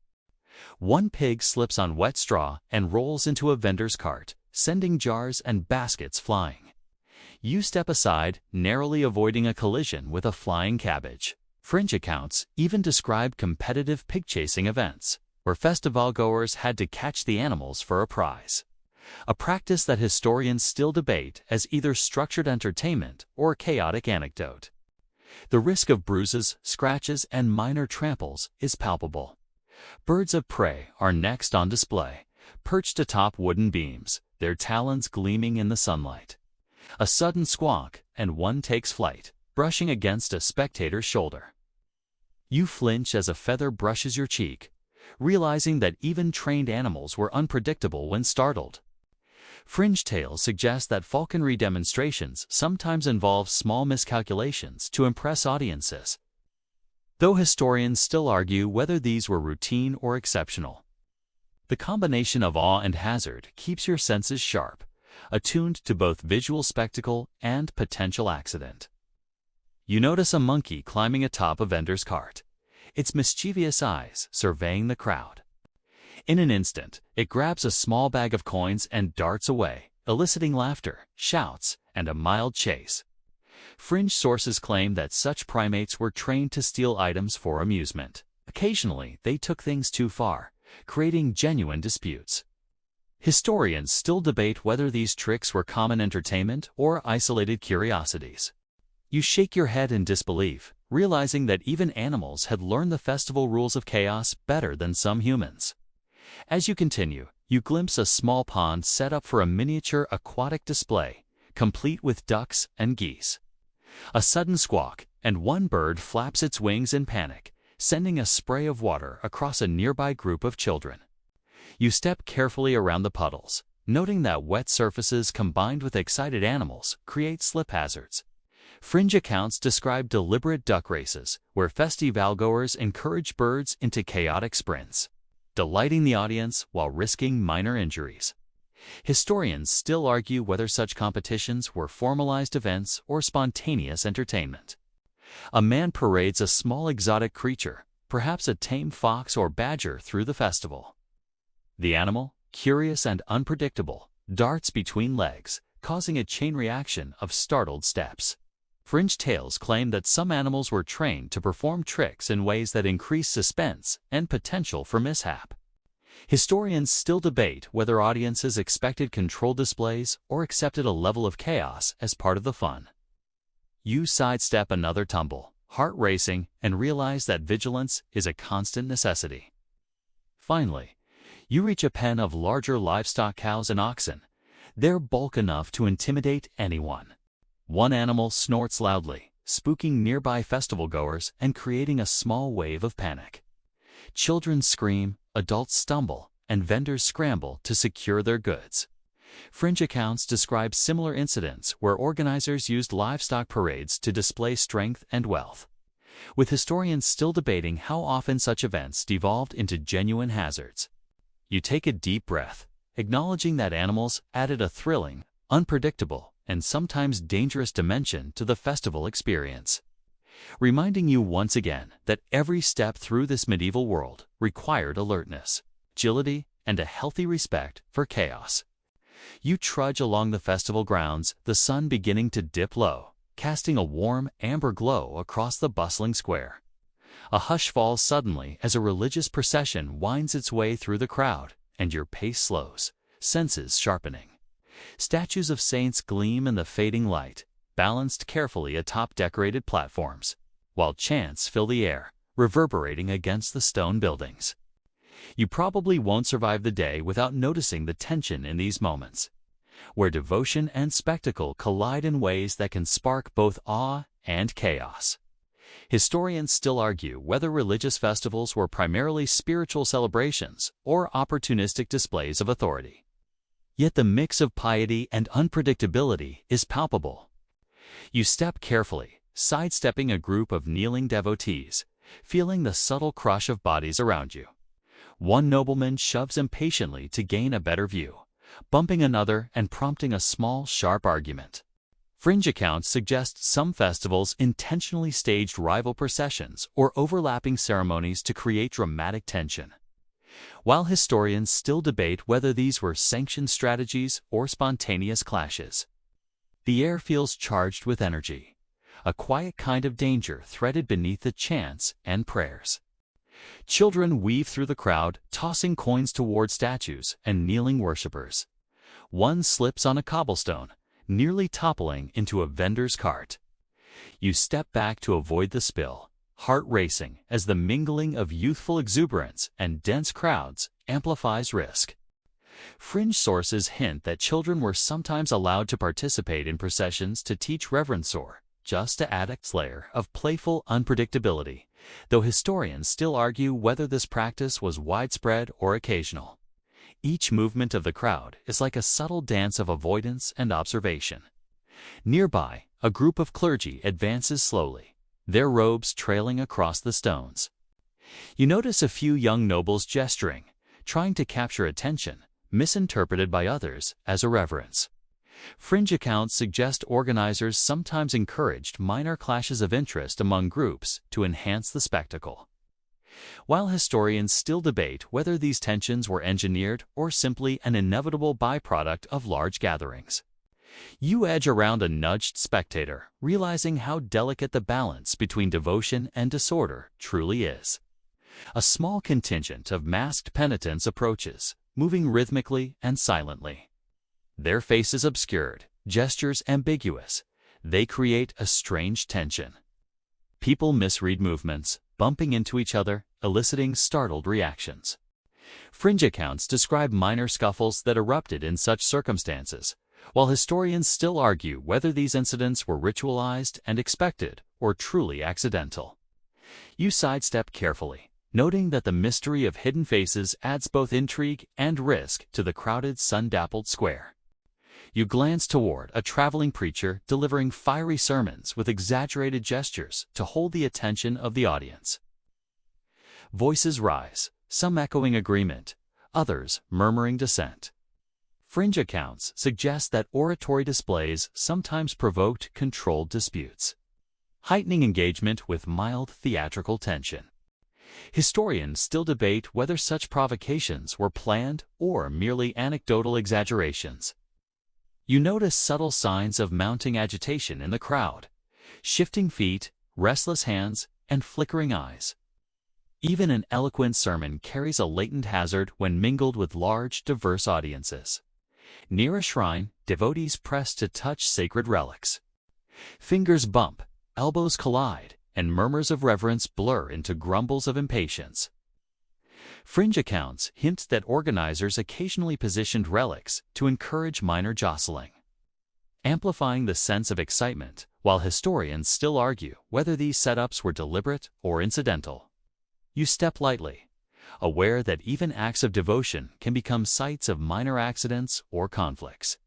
One pig slips on wet straw and rolls into a vendor's cart, sending jars and baskets flying. You step aside, narrowly avoiding a collision with a flying cabbage. Fringe accounts even describe competitive pig-chasing events, where festival-goers had to catch the animals for a prize, a practice that historians still debate as either structured entertainment or chaotic anecdote. The risk of bruises, scratches, and minor tramples is palpable. Birds of prey are next on display, perched atop wooden beams, their talons gleaming in the sunlight. A sudden squawk, and one takes flight, brushing against a spectator's shoulder. You flinch as a feather brushes your cheek, realizing that even trained animals were unpredictable when startled. Fringe tales suggest that falconry demonstrations sometimes involve small miscalculations to impress audiences, though historians still argue whether these were routine or exceptional. The combination of awe and hazard keeps your senses sharp, attuned to both visual spectacle and potential accident. You notice a monkey climbing atop a vendor's cart, its mischievous eyes surveying the crowd. In an instant, it grabs a small bag of coins and darts away, eliciting laughter, shouts, and a mild chase. Fringe sources claim that such primates were trained to steal items for amusement. Occasionally, they took things too far, creating genuine disputes. Historians still debate whether these tricks were common entertainment or isolated curiosities. You shake your head in disbelief, realizing that even animals had learned the festival rules of chaos better than some humans. As you continue, you glimpse a small pond set up for a miniature aquatic display, complete with ducks and geese. A sudden squawk, and one bird flaps its wings in panic, sending a spray of water across a nearby group of children. You step carefully around the puddles, noting that wet surfaces combined with excited animals create slip hazards. Fringe accounts describe deliberate duck races, where festivalgoers encourage birds into chaotic sprints, delighting the audience while risking minor injuries. Historians still argue whether such competitions were formalized events or spontaneous entertainment. A man parades a small exotic creature, perhaps a tame fox or badger, through the festival. The animal, curious and unpredictable, darts between legs, causing a chain reaction of startled steps. Fringe tales claim that some animals were trained to perform tricks in ways that increase suspense and potential for mishap. Historians still debate whether audiences expected controlled displays or accepted a level of chaos as part of the fun. You sidestep another tumble, heart racing, and realize that vigilance is a constant necessity. Finally, you reach a pen of larger livestock cows and oxen. They're bulk enough to intimidate anyone. One animal snorts loudly, spooking nearby festival-goers and creating a small wave of panic. Children scream, adults stumble, and vendors scramble to secure their goods. Fringe accounts describe similar incidents where organizers used livestock parades to display strength and wealth, with historians still debating how often such events devolved into genuine hazards. You take a deep breath, acknowledging that animals added a thrilling, unpredictable, and sometimes dangerous dimension to the festival experience, reminding you once again that every step through this medieval world required alertness, agility, and a healthy respect for chaos. You trudge along the festival grounds, the sun beginning to dip low, casting a warm, amber glow across the bustling square. A hush falls suddenly as a religious procession winds its way through the crowd, and your pace slows, senses sharpening. Statues of saints gleam in the fading light, balanced carefully atop decorated platforms, while chants fill the air, reverberating against the stone buildings. You probably won't survive the day without noticing the tension in these moments, where devotion and spectacle collide in ways that can spark both awe and chaos. Historians still argue whether religious festivals were primarily spiritual celebrations or opportunistic displays of authority. Yet the mix of piety and unpredictability is palpable. You step carefully, sidestepping a group of kneeling devotees, feeling the subtle crush of bodies around you. One nobleman shoves impatiently to gain a better view, bumping another and prompting a small, sharp argument. Fringe accounts suggest some festivals intentionally staged rival processions or overlapping ceremonies to create dramatic tension, while historians still debate whether these were sanctioned strategies or spontaneous clashes. The air feels charged with energy, a quiet kind of danger threaded beneath the chants and prayers. Children weave through the crowd, tossing coins toward statues and kneeling worshippers. One slips on a cobblestone, nearly toppling into a vendor's cart. You step back to avoid the spill, heart racing as the mingling of youthful exuberance and dense crowds amplifies risk. Fringe sources hint that children were sometimes allowed to participate in processions to teach reverence or just to add a layer of playful unpredictability, though historians still argue whether this practice was widespread or occasional. Each movement of the crowd is like a subtle dance of avoidance and observation. Nearby, a group of clergy advances slowly, their robes trailing across the stones. You notice a few young nobles gesturing, trying to capture attention, misinterpreted by others as irreverence. Fringe accounts suggest organizers sometimes encouraged minor clashes of interest among groups to enhance the spectacle, while historians still debate whether these tensions were engineered or simply an inevitable byproduct of large gatherings. You edge around a nudged spectator, realizing how delicate the balance between devotion and disorder truly is. A small contingent of masked penitents approaches, moving rhythmically and silently. Their faces obscured, gestures ambiguous, they create a strange tension. People misread movements, bumping into each other, eliciting startled reactions. Fringe accounts describe minor scuffles that erupted in such circumstances, while historians still argue whether these incidents were ritualized and expected or truly accidental. You sidestep carefully, noting that the mystery of hidden faces adds both intrigue and risk to the crowded, sun-dappled square. You glance toward a traveling preacher delivering fiery sermons with exaggerated gestures to hold the attention of the audience. Voices rise, some echoing agreement, others murmuring dissent. Fringe accounts suggest that oratory displays sometimes provoked controlled disputes, heightening engagement with mild theatrical tension. Historians still debate whether such provocations were planned or merely anecdotal exaggerations. You notice subtle signs of mounting agitation in the crowd, shifting feet, restless hands, and flickering eyes. Even an eloquent sermon carries a latent hazard when mingled with large, diverse audiences. Near a shrine, devotees press to touch sacred relics. Fingers bump, elbows collide, and murmurs of reverence blur into grumbles of impatience. Fringe accounts hint that organizers occasionally positioned relics to encourage minor jostling, amplifying the sense of excitement, while historians still argue whether these setups were deliberate or incidental. You step lightly, aware that even acts of devotion can become sites of minor accidents or conflicts.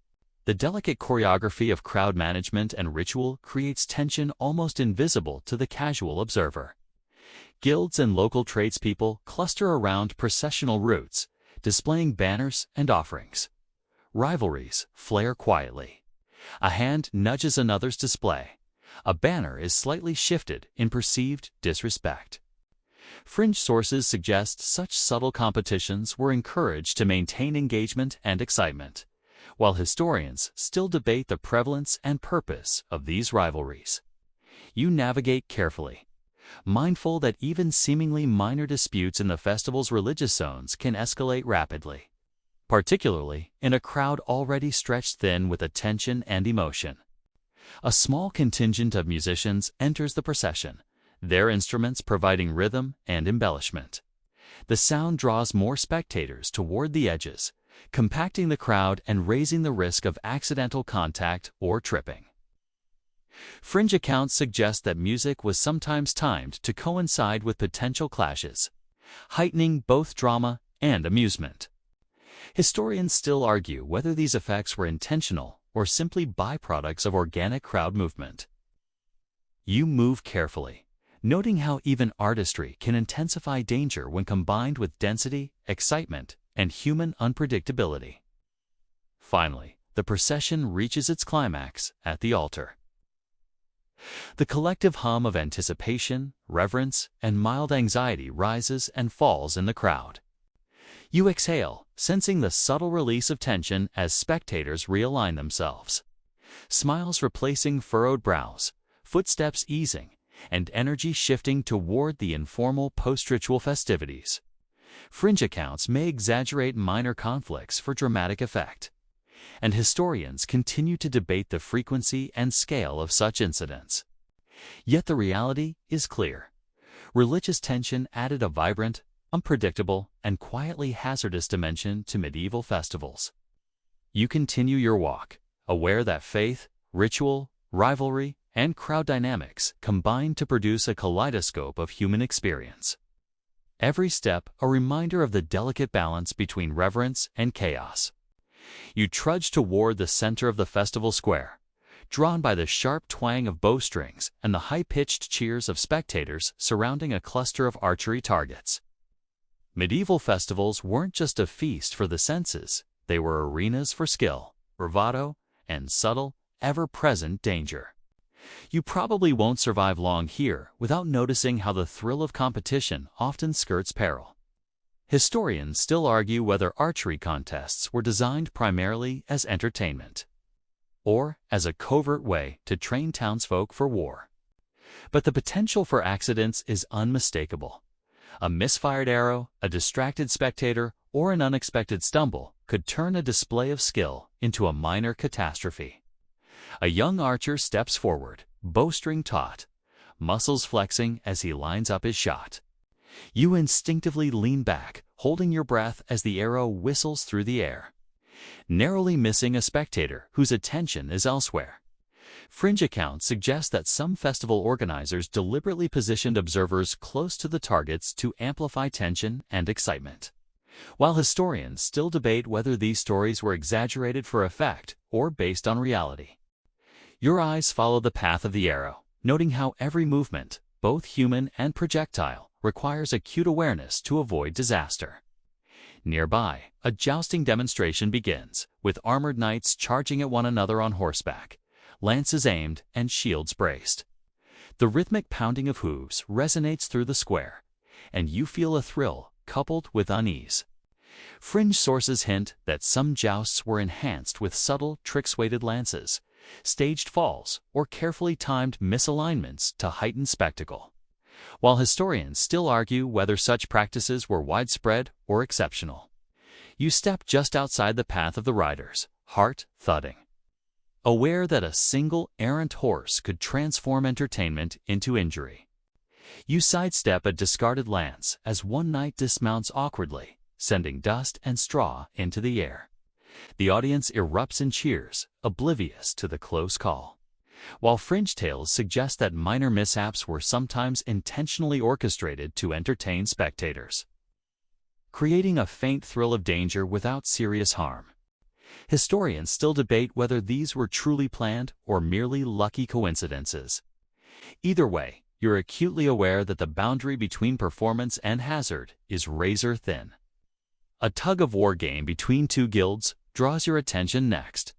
The delicate choreography of crowd management and ritual creates tension almost invisible to the casual observer. Guilds and local tradespeople cluster around processional routes, displaying banners and offerings. Rivalries flare quietly. A hand nudges another's display. A banner is slightly shifted in perceived disrespect. Fringe sources suggest such subtle competitions were encouraged to maintain engagement and excitement, while historians still debate the prevalence and purpose of these rivalries. You navigate carefully, mindful that even seemingly minor disputes in the festival's religious zones can escalate rapidly, particularly in a crowd already stretched thin with attention and emotion. A small contingent of musicians enters the procession, their instruments providing rhythm and embellishment. The sound draws more spectators toward the edges, compacting the crowd and raising the risk of accidental contact or tripping. Fringe accounts suggest that music was sometimes timed to coincide with potential clashes, heightening both drama and amusement. Historians still argue whether these effects were intentional or simply byproducts of organic crowd movement. You move carefully, noting how even artistry can intensify danger when combined with density, excitement, and human unpredictability. Finally, the procession reaches its climax at the altar. The collective hum of anticipation, reverence, and mild anxiety rises and falls in the crowd. You exhale, sensing the subtle release of tension as spectators realign themselves. Smiles replacing furrowed brows, footsteps easing, and energy shifting toward the informal post-ritual festivities. Fringe accounts may exaggerate minor conflicts for dramatic effect, and historians continue to debate the frequency and scale of such incidents. Yet the reality is clear. Religious tension added a vibrant, unpredictable, and quietly hazardous dimension to medieval festivals. You continue your walk, aware that faith, ritual, rivalry, and crowd dynamics combine to produce a kaleidoscope of human experience. Every step a reminder of the delicate balance between reverence and chaos. You trudge toward the center of the festival square, drawn by the sharp twang of bowstrings and the high-pitched cheers of spectators surrounding a cluster of archery targets. Medieval festivals weren't just a feast for the senses, they were arenas for skill, bravado, and subtle, ever-present danger. You probably won't survive long here without noticing how the thrill of competition often skirts peril. Historians still argue whether archery contests were designed primarily as entertainment, or as a covert way to train townsfolk for war. But the potential for accidents is unmistakable. A misfired arrow, a distracted spectator, or an unexpected stumble could turn a display of skill into a minor catastrophe. A young archer steps forward, bowstring taut, muscles flexing as he lines up his shot. You instinctively lean back, holding your breath as the arrow whistles through the air, narrowly missing a spectator whose attention is elsewhere. Fringe accounts suggest that some festival organizers deliberately positioned observers close to the targets to amplify tension and excitement, while historians still debate whether these stories were exaggerated for effect or based on reality. Your eyes follow the path of the arrow, noting how every movement, both human and projectile, requires acute awareness to avoid disaster. Nearby, a jousting demonstration begins, with armored knights charging at one another on horseback, lances aimed and shields braced. The rhythmic pounding of hooves resonates through the square, and you feel a thrill coupled with unease. Fringe sources hint that some jousts were enhanced with subtle, trick-weighted lances, staged falls, or carefully timed misalignments to heighten spectacle, while historians still argue whether such practices were widespread or exceptional. You step just outside the path of the riders, heart thudding, aware that a single errant horse could transform entertainment into injury. You sidestep a discarded lance as one knight dismounts awkwardly, sending dust and straw into the air. The audience erupts in cheers, oblivious to the close call, while fringe tales suggest that minor mishaps were sometimes intentionally orchestrated to entertain spectators. creating a faint thrill of danger without serious harm. Historians still debate whether these were truly planned or merely lucky coincidences. Either way, you're acutely aware that the boundary between performance and hazard is razor thin. A tug-of-war game between two guilds draws your attention next.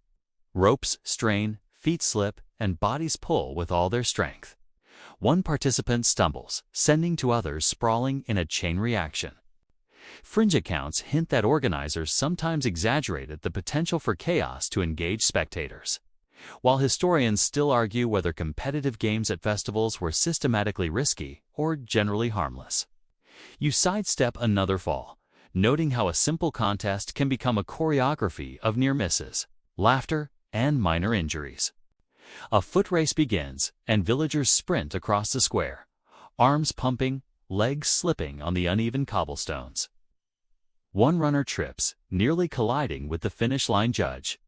Ropes strain, feet slip, and bodies pull with all their strength. One participant stumbles, sending two others sprawling in a chain reaction. Fringe accounts hint that organizers sometimes exaggerated the potential for chaos to engage spectators, while historians still argue whether competitive games at festivals were systematically risky or generally harmless. You sidestep another fall, noting how a simple contest can become a choreography of near misses, laughter, and minor injuries. A foot race begins, and villagers sprint across the square, arms pumping, legs slipping on the uneven cobblestones. One runner trips, nearly colliding with the finish line judge.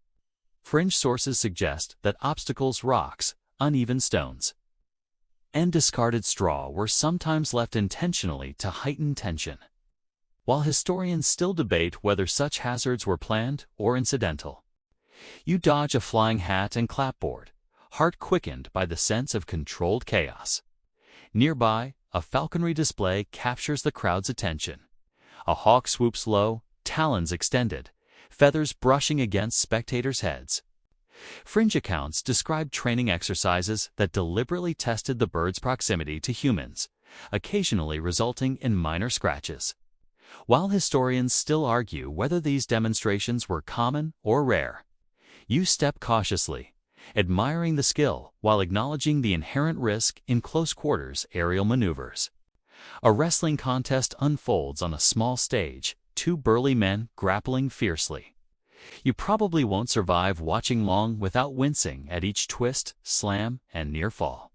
Fringe sources suggest that obstacles, rocks, uneven stones, and discarded straw were sometimes left intentionally to heighten tension. While historians still debate whether such hazards were planned or incidental. You dodge a flying hat and clapboard, heart quickened by the sense of controlled chaos. Nearby, a falconry display captures the crowd's attention. A hawk swoops low, talons extended, feathers brushing against spectators' heads. Fringe accounts describe training exercises that deliberately tested the bird's proximity to humans, occasionally resulting in minor scratches. While historians still argue whether these demonstrations were common or rare, you step cautiously, admiring the skill while acknowledging the inherent risk in close-quarters aerial maneuvers. A wrestling contest unfolds on a small stage, two burly men grappling fiercely. You probably won't survive watching long without wincing at each twist, slam, and near fall.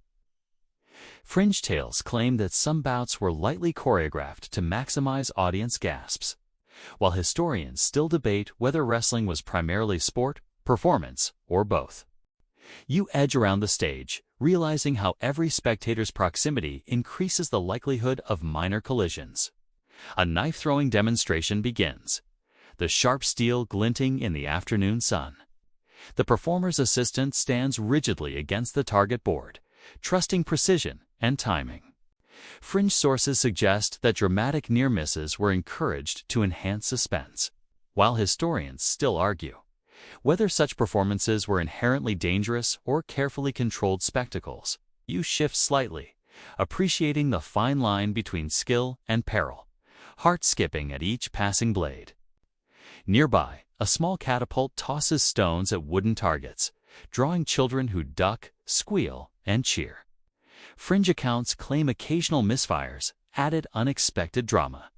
Fringe tales claim that some bouts were lightly choreographed to maximize audience gasps, while historians still debate whether wrestling was primarily sport, performance, or both. You edge around the stage, realizing how every spectator's proximity increases the likelihood of minor collisions. A knife-throwing demonstration begins, the sharp steel glinting in the afternoon sun. The performer's assistant stands rigidly against the target board, trusting precision and timing. Fringe sources suggest that dramatic near misses were encouraged to enhance suspense, while historians still argue whether such performances were inherently dangerous or carefully controlled spectacles. You shift slightly, appreciating the fine line between skill and peril, heart skipping at each passing blade. Nearby, a small catapult tosses stones at wooden targets, drawing children who duck, squeal, and cheer. Fringe accounts claim occasional misfires added unexpected drama,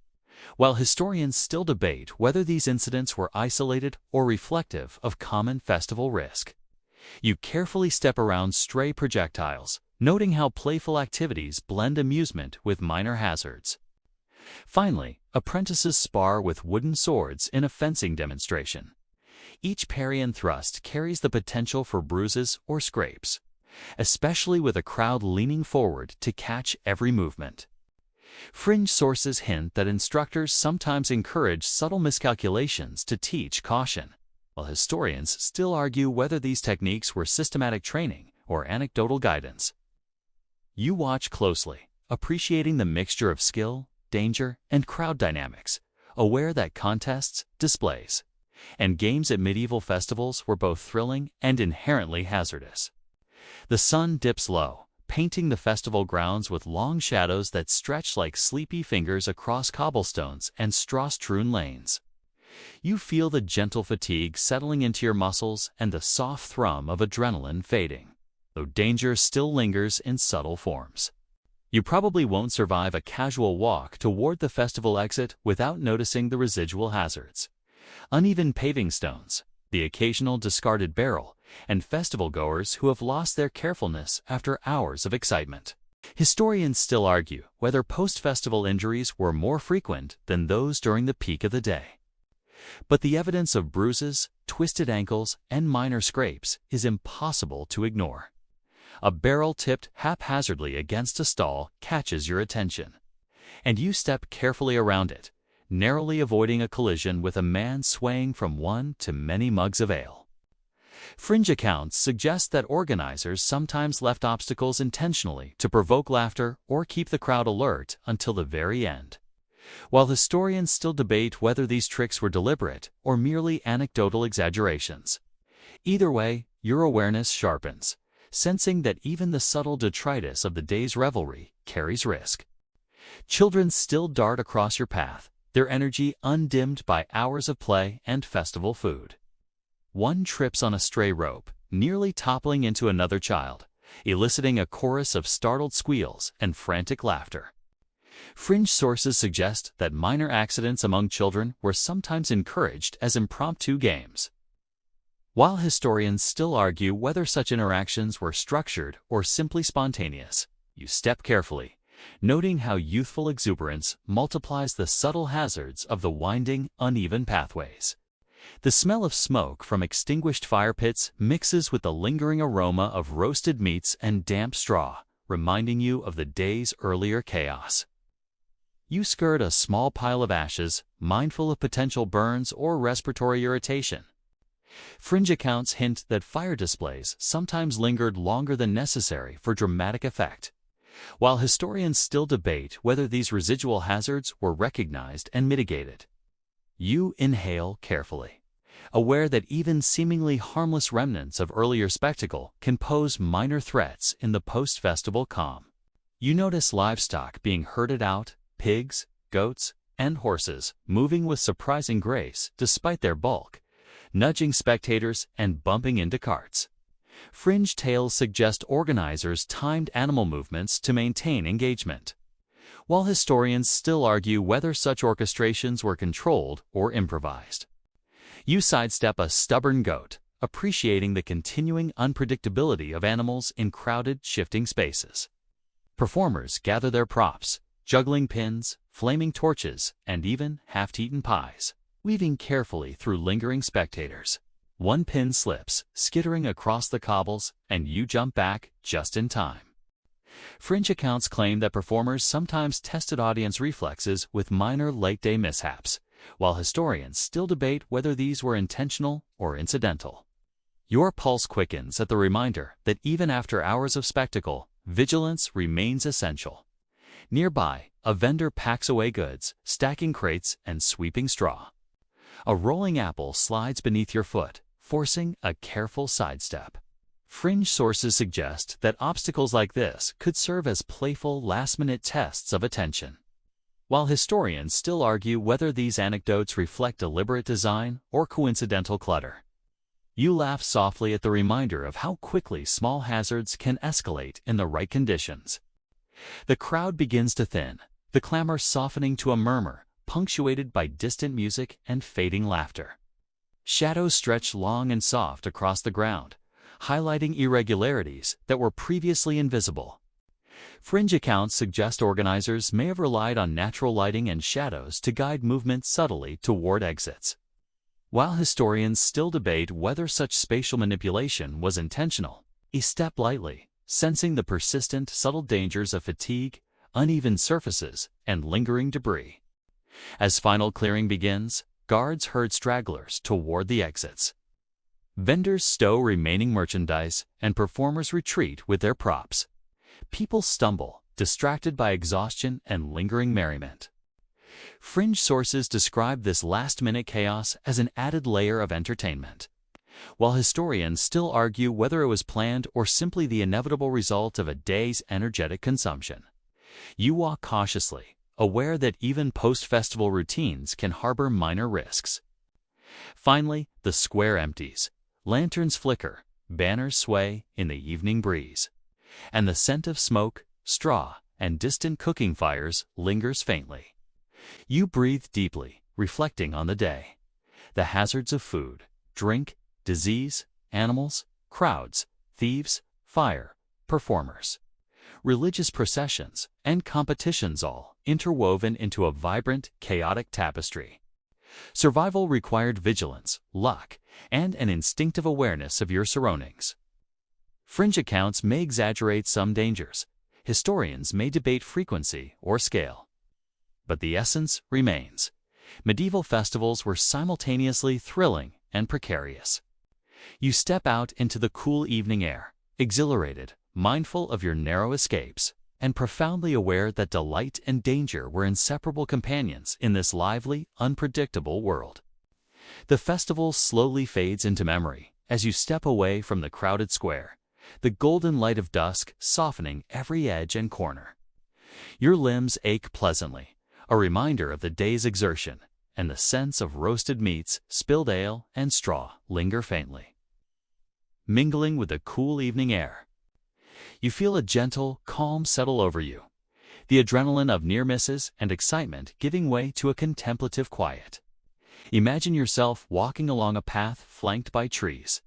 while historians still debate whether these incidents were isolated or reflective of common festival risk. You carefully step around stray projectiles, noting how playful activities blend amusement with minor hazards. Finally, apprentices spar with wooden swords in a fencing demonstration. Each parry and thrust carries the potential for bruises or scrapes, especially with a crowd leaning forward to catch every movement. Fringe sources hint that instructors sometimes encourage subtle miscalculations to teach caution, while historians still argue whether these techniques were systematic training or anecdotal guidance. You watch closely, appreciating the mixture of skill, danger, and crowd dynamics, aware that contests, displays, and games at medieval festivals were both thrilling and inherently hazardous. The sun dips low, painting the festival grounds with long shadows that stretch like sleepy fingers across cobblestones and straw-strewn lanes. You feel the gentle fatigue settling into your muscles and the soft thrum of adrenaline fading, though danger still lingers in subtle forms. You probably won't survive a casual walk toward the festival exit without noticing the residual hazards. Uneven paving stones, the occasional discarded barrel, and festival-goers who have lost their carefulness after hours of excitement. Historians still argue whether post-festival injuries were more frequent than those during the peak of the day. But the evidence of bruises, twisted ankles, and minor scrapes is impossible to ignore. A barrel tipped haphazardly against a stall catches your attention, and you step carefully around it, narrowly avoiding a collision with a man swaying from one to many mugs of ale. Fringe accounts suggest that organizers sometimes left obstacles intentionally to provoke laughter or keep the crowd alert until the very end. While historians still debate whether these tricks were deliberate or merely anecdotal exaggerations. Either way, your awareness sharpens, sensing that even the subtle detritus of the day's revelry carries risk. Children still dart across your path, their energy undimmed by hours of play and festival food. One trips on a stray rope, nearly toppling into another child, eliciting a chorus of startled squeals and frantic laughter. Fringe sources suggest that minor accidents among children were sometimes encouraged as impromptu games. While historians still argue whether such interactions were structured or simply spontaneous, you step carefully, noting how youthful exuberance multiplies the subtle hazards of the winding, uneven pathways. The smell of smoke from extinguished fire pits mixes with the lingering aroma of roasted meats and damp straw, reminding you of the day's earlier chaos. You skirt a small pile of ashes, mindful of potential burns or respiratory irritation. Fringe accounts hint that fire displays sometimes lingered longer than necessary for dramatic effect, while historians still debate whether these residual hazards were recognized and mitigated. You inhale carefully, aware that even seemingly harmless remnants of earlier spectacle can pose minor threats in the post-festival calm. You notice livestock being herded out, pigs, goats, and horses moving with surprising grace despite their bulk, nudging spectators and bumping into carts. Fringe tales suggest organizers timed animal movements to maintain engagement, while historians still argue whether such orchestrations were controlled or improvised. You sidestep a stubborn goat, appreciating the continuing unpredictability of animals in crowded, shifting spaces. Performers gather their props, juggling pins, flaming torches, and even half-eaten pies, weaving carefully through lingering spectators. One pin slips, skittering across the cobbles, and you jump back just in time. Fringe accounts claim that performers sometimes tested audience reflexes with minor late-day mishaps, while historians still debate whether these were intentional or incidental. Your pulse quickens at the reminder that even after hours of spectacle, vigilance remains essential. Nearby, a vendor packs away goods, stacking crates and sweeping straw. A rolling apple slides beneath your foot, forcing a careful sidestep. Fringe sources suggest that obstacles like this could serve as playful last-minute tests of attention, while historians still argue whether these anecdotes reflect deliberate design or coincidental clutter. You laugh softly at the reminder of how quickly small hazards can escalate in the right conditions. The crowd begins to thin, the clamor softening to a murmur, punctuated by distant music and fading laughter. Shadows stretch long and soft across the ground, highlighting irregularities that were previously invisible. Fringe accounts suggest organizers may have relied on natural lighting and shadows to guide movement subtly toward exits. While historians still debate whether such spatial manipulation was intentional, you step lightly, sensing the persistent, subtle dangers of fatigue, uneven surfaces, and lingering debris. As final clearing begins, guards herd stragglers toward the exits. Vendors stow remaining merchandise, and performers retreat with their props. People stumble, distracted by exhaustion and lingering merriment. Fringe sources describe this last-minute chaos as an added layer of entertainment, while historians still argue whether it was planned or simply the inevitable result of a day's energetic consumption. You walk cautiously, aware that even post-festival routines can harbor minor risks. Finally, the square empties. Lanterns flicker, banners sway in the evening breeze, and the scent of smoke, straw, and distant cooking fires lingers faintly. You breathe deeply, reflecting on the day, the hazards of food, drink, disease, animals, crowds, thieves, fire, performers, religious processions, and competitions, all interwoven into a vibrant, chaotic tapestry. Survival required vigilance, luck, and an instinctive awareness of your surroundings. Fringe accounts may exaggerate some dangers. Historians may debate frequency or scale. But the essence remains. Medieval festivals were simultaneously thrilling and precarious. You step out into the cool evening air, exhilarated, mindful of your narrow escapes, and profoundly aware that delight and danger were inseparable companions in this lively, unpredictable world. The festival slowly fades into memory as you step away from the crowded square, the golden light of dusk softening every edge and corner. Your limbs ache pleasantly, a reminder of the day's exertion, and the scents of roasted meats, spilled ale, and straw linger faintly. Mingling with the cool evening air, you feel a gentle, calm settle over you, the adrenaline of near misses and excitement giving way to a contemplative quiet. Imagine yourself walking along a path flanked by trees.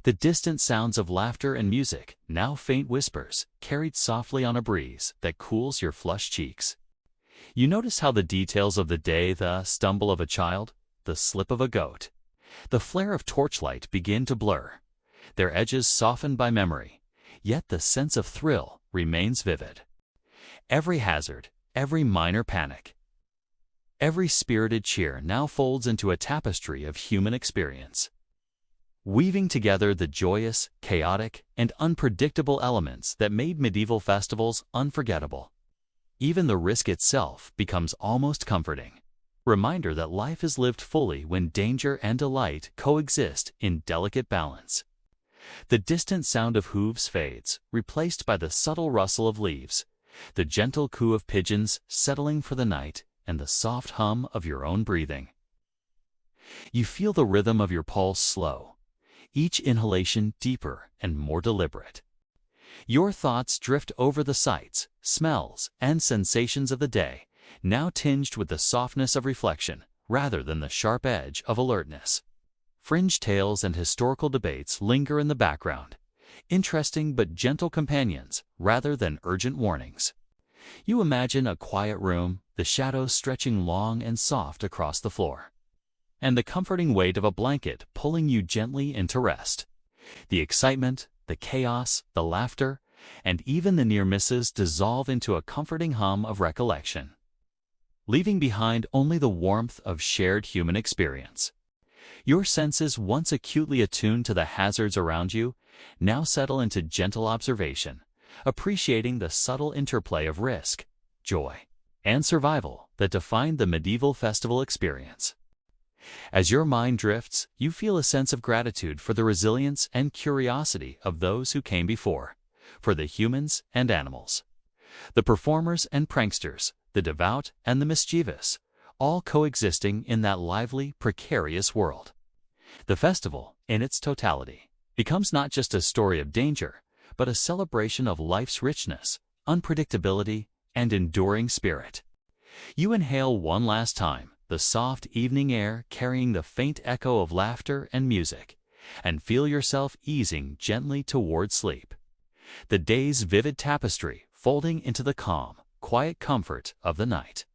The distant sounds of laughter and music, now faint whispers, carried softly on a breeze that cools your flushed cheeks. You notice how the details of the day, the stumble of a child, the slip of a goat, the flare of torchlight begin to blur, their edges softened by memory, yet the sense of thrill remains vivid. Every hazard, every minor panic, every spirited cheer now folds into a tapestry of human experience, weaving together the joyous, chaotic, and unpredictable elements that made medieval festivals unforgettable. Even the risk itself becomes almost comforting. Reminder that life is lived fully when danger and delight coexist in delicate balance. The distant sound of hooves fades, replaced by the subtle rustle of leaves, the gentle coo of pigeons settling for the night, and the soft hum of your own breathing. You feel the rhythm of your pulse slow, each inhalation deeper and more deliberate. Your thoughts drift over the sights, smells, and sensations of the day, now tinged with the softness of reflection rather than the sharp edge of alertness. Fringe tales and historical debates linger in the background, interesting but gentle companions rather than urgent warnings. You imagine a quiet room, the shadows stretching long and soft across the floor, and the comforting weight of a blanket pulling you gently into rest. The excitement, the chaos, the laughter, and even the near misses dissolve into a comforting hum of recollection, leaving behind only the warmth of shared human experience. Your senses, once acutely attuned to the hazards around you, now settle into gentle observation, appreciating the subtle interplay of risk, joy, and survival that defined the medieval festival experience. As your mind drifts, you feel a sense of gratitude for the resilience and curiosity of those who came before, for the humans and animals, the performers and pranksters, the devout and the mischievous, all coexisting in that lively, precarious world. The festival, in its totality, becomes not just a story of danger, but a celebration of life's richness, unpredictability, and enduring spirit. You inhale one last time, the soft evening air carrying the faint echo of laughter and music, and feel yourself easing gently toward sleep. The day's vivid tapestry folding into the calm, quiet comfort of the night.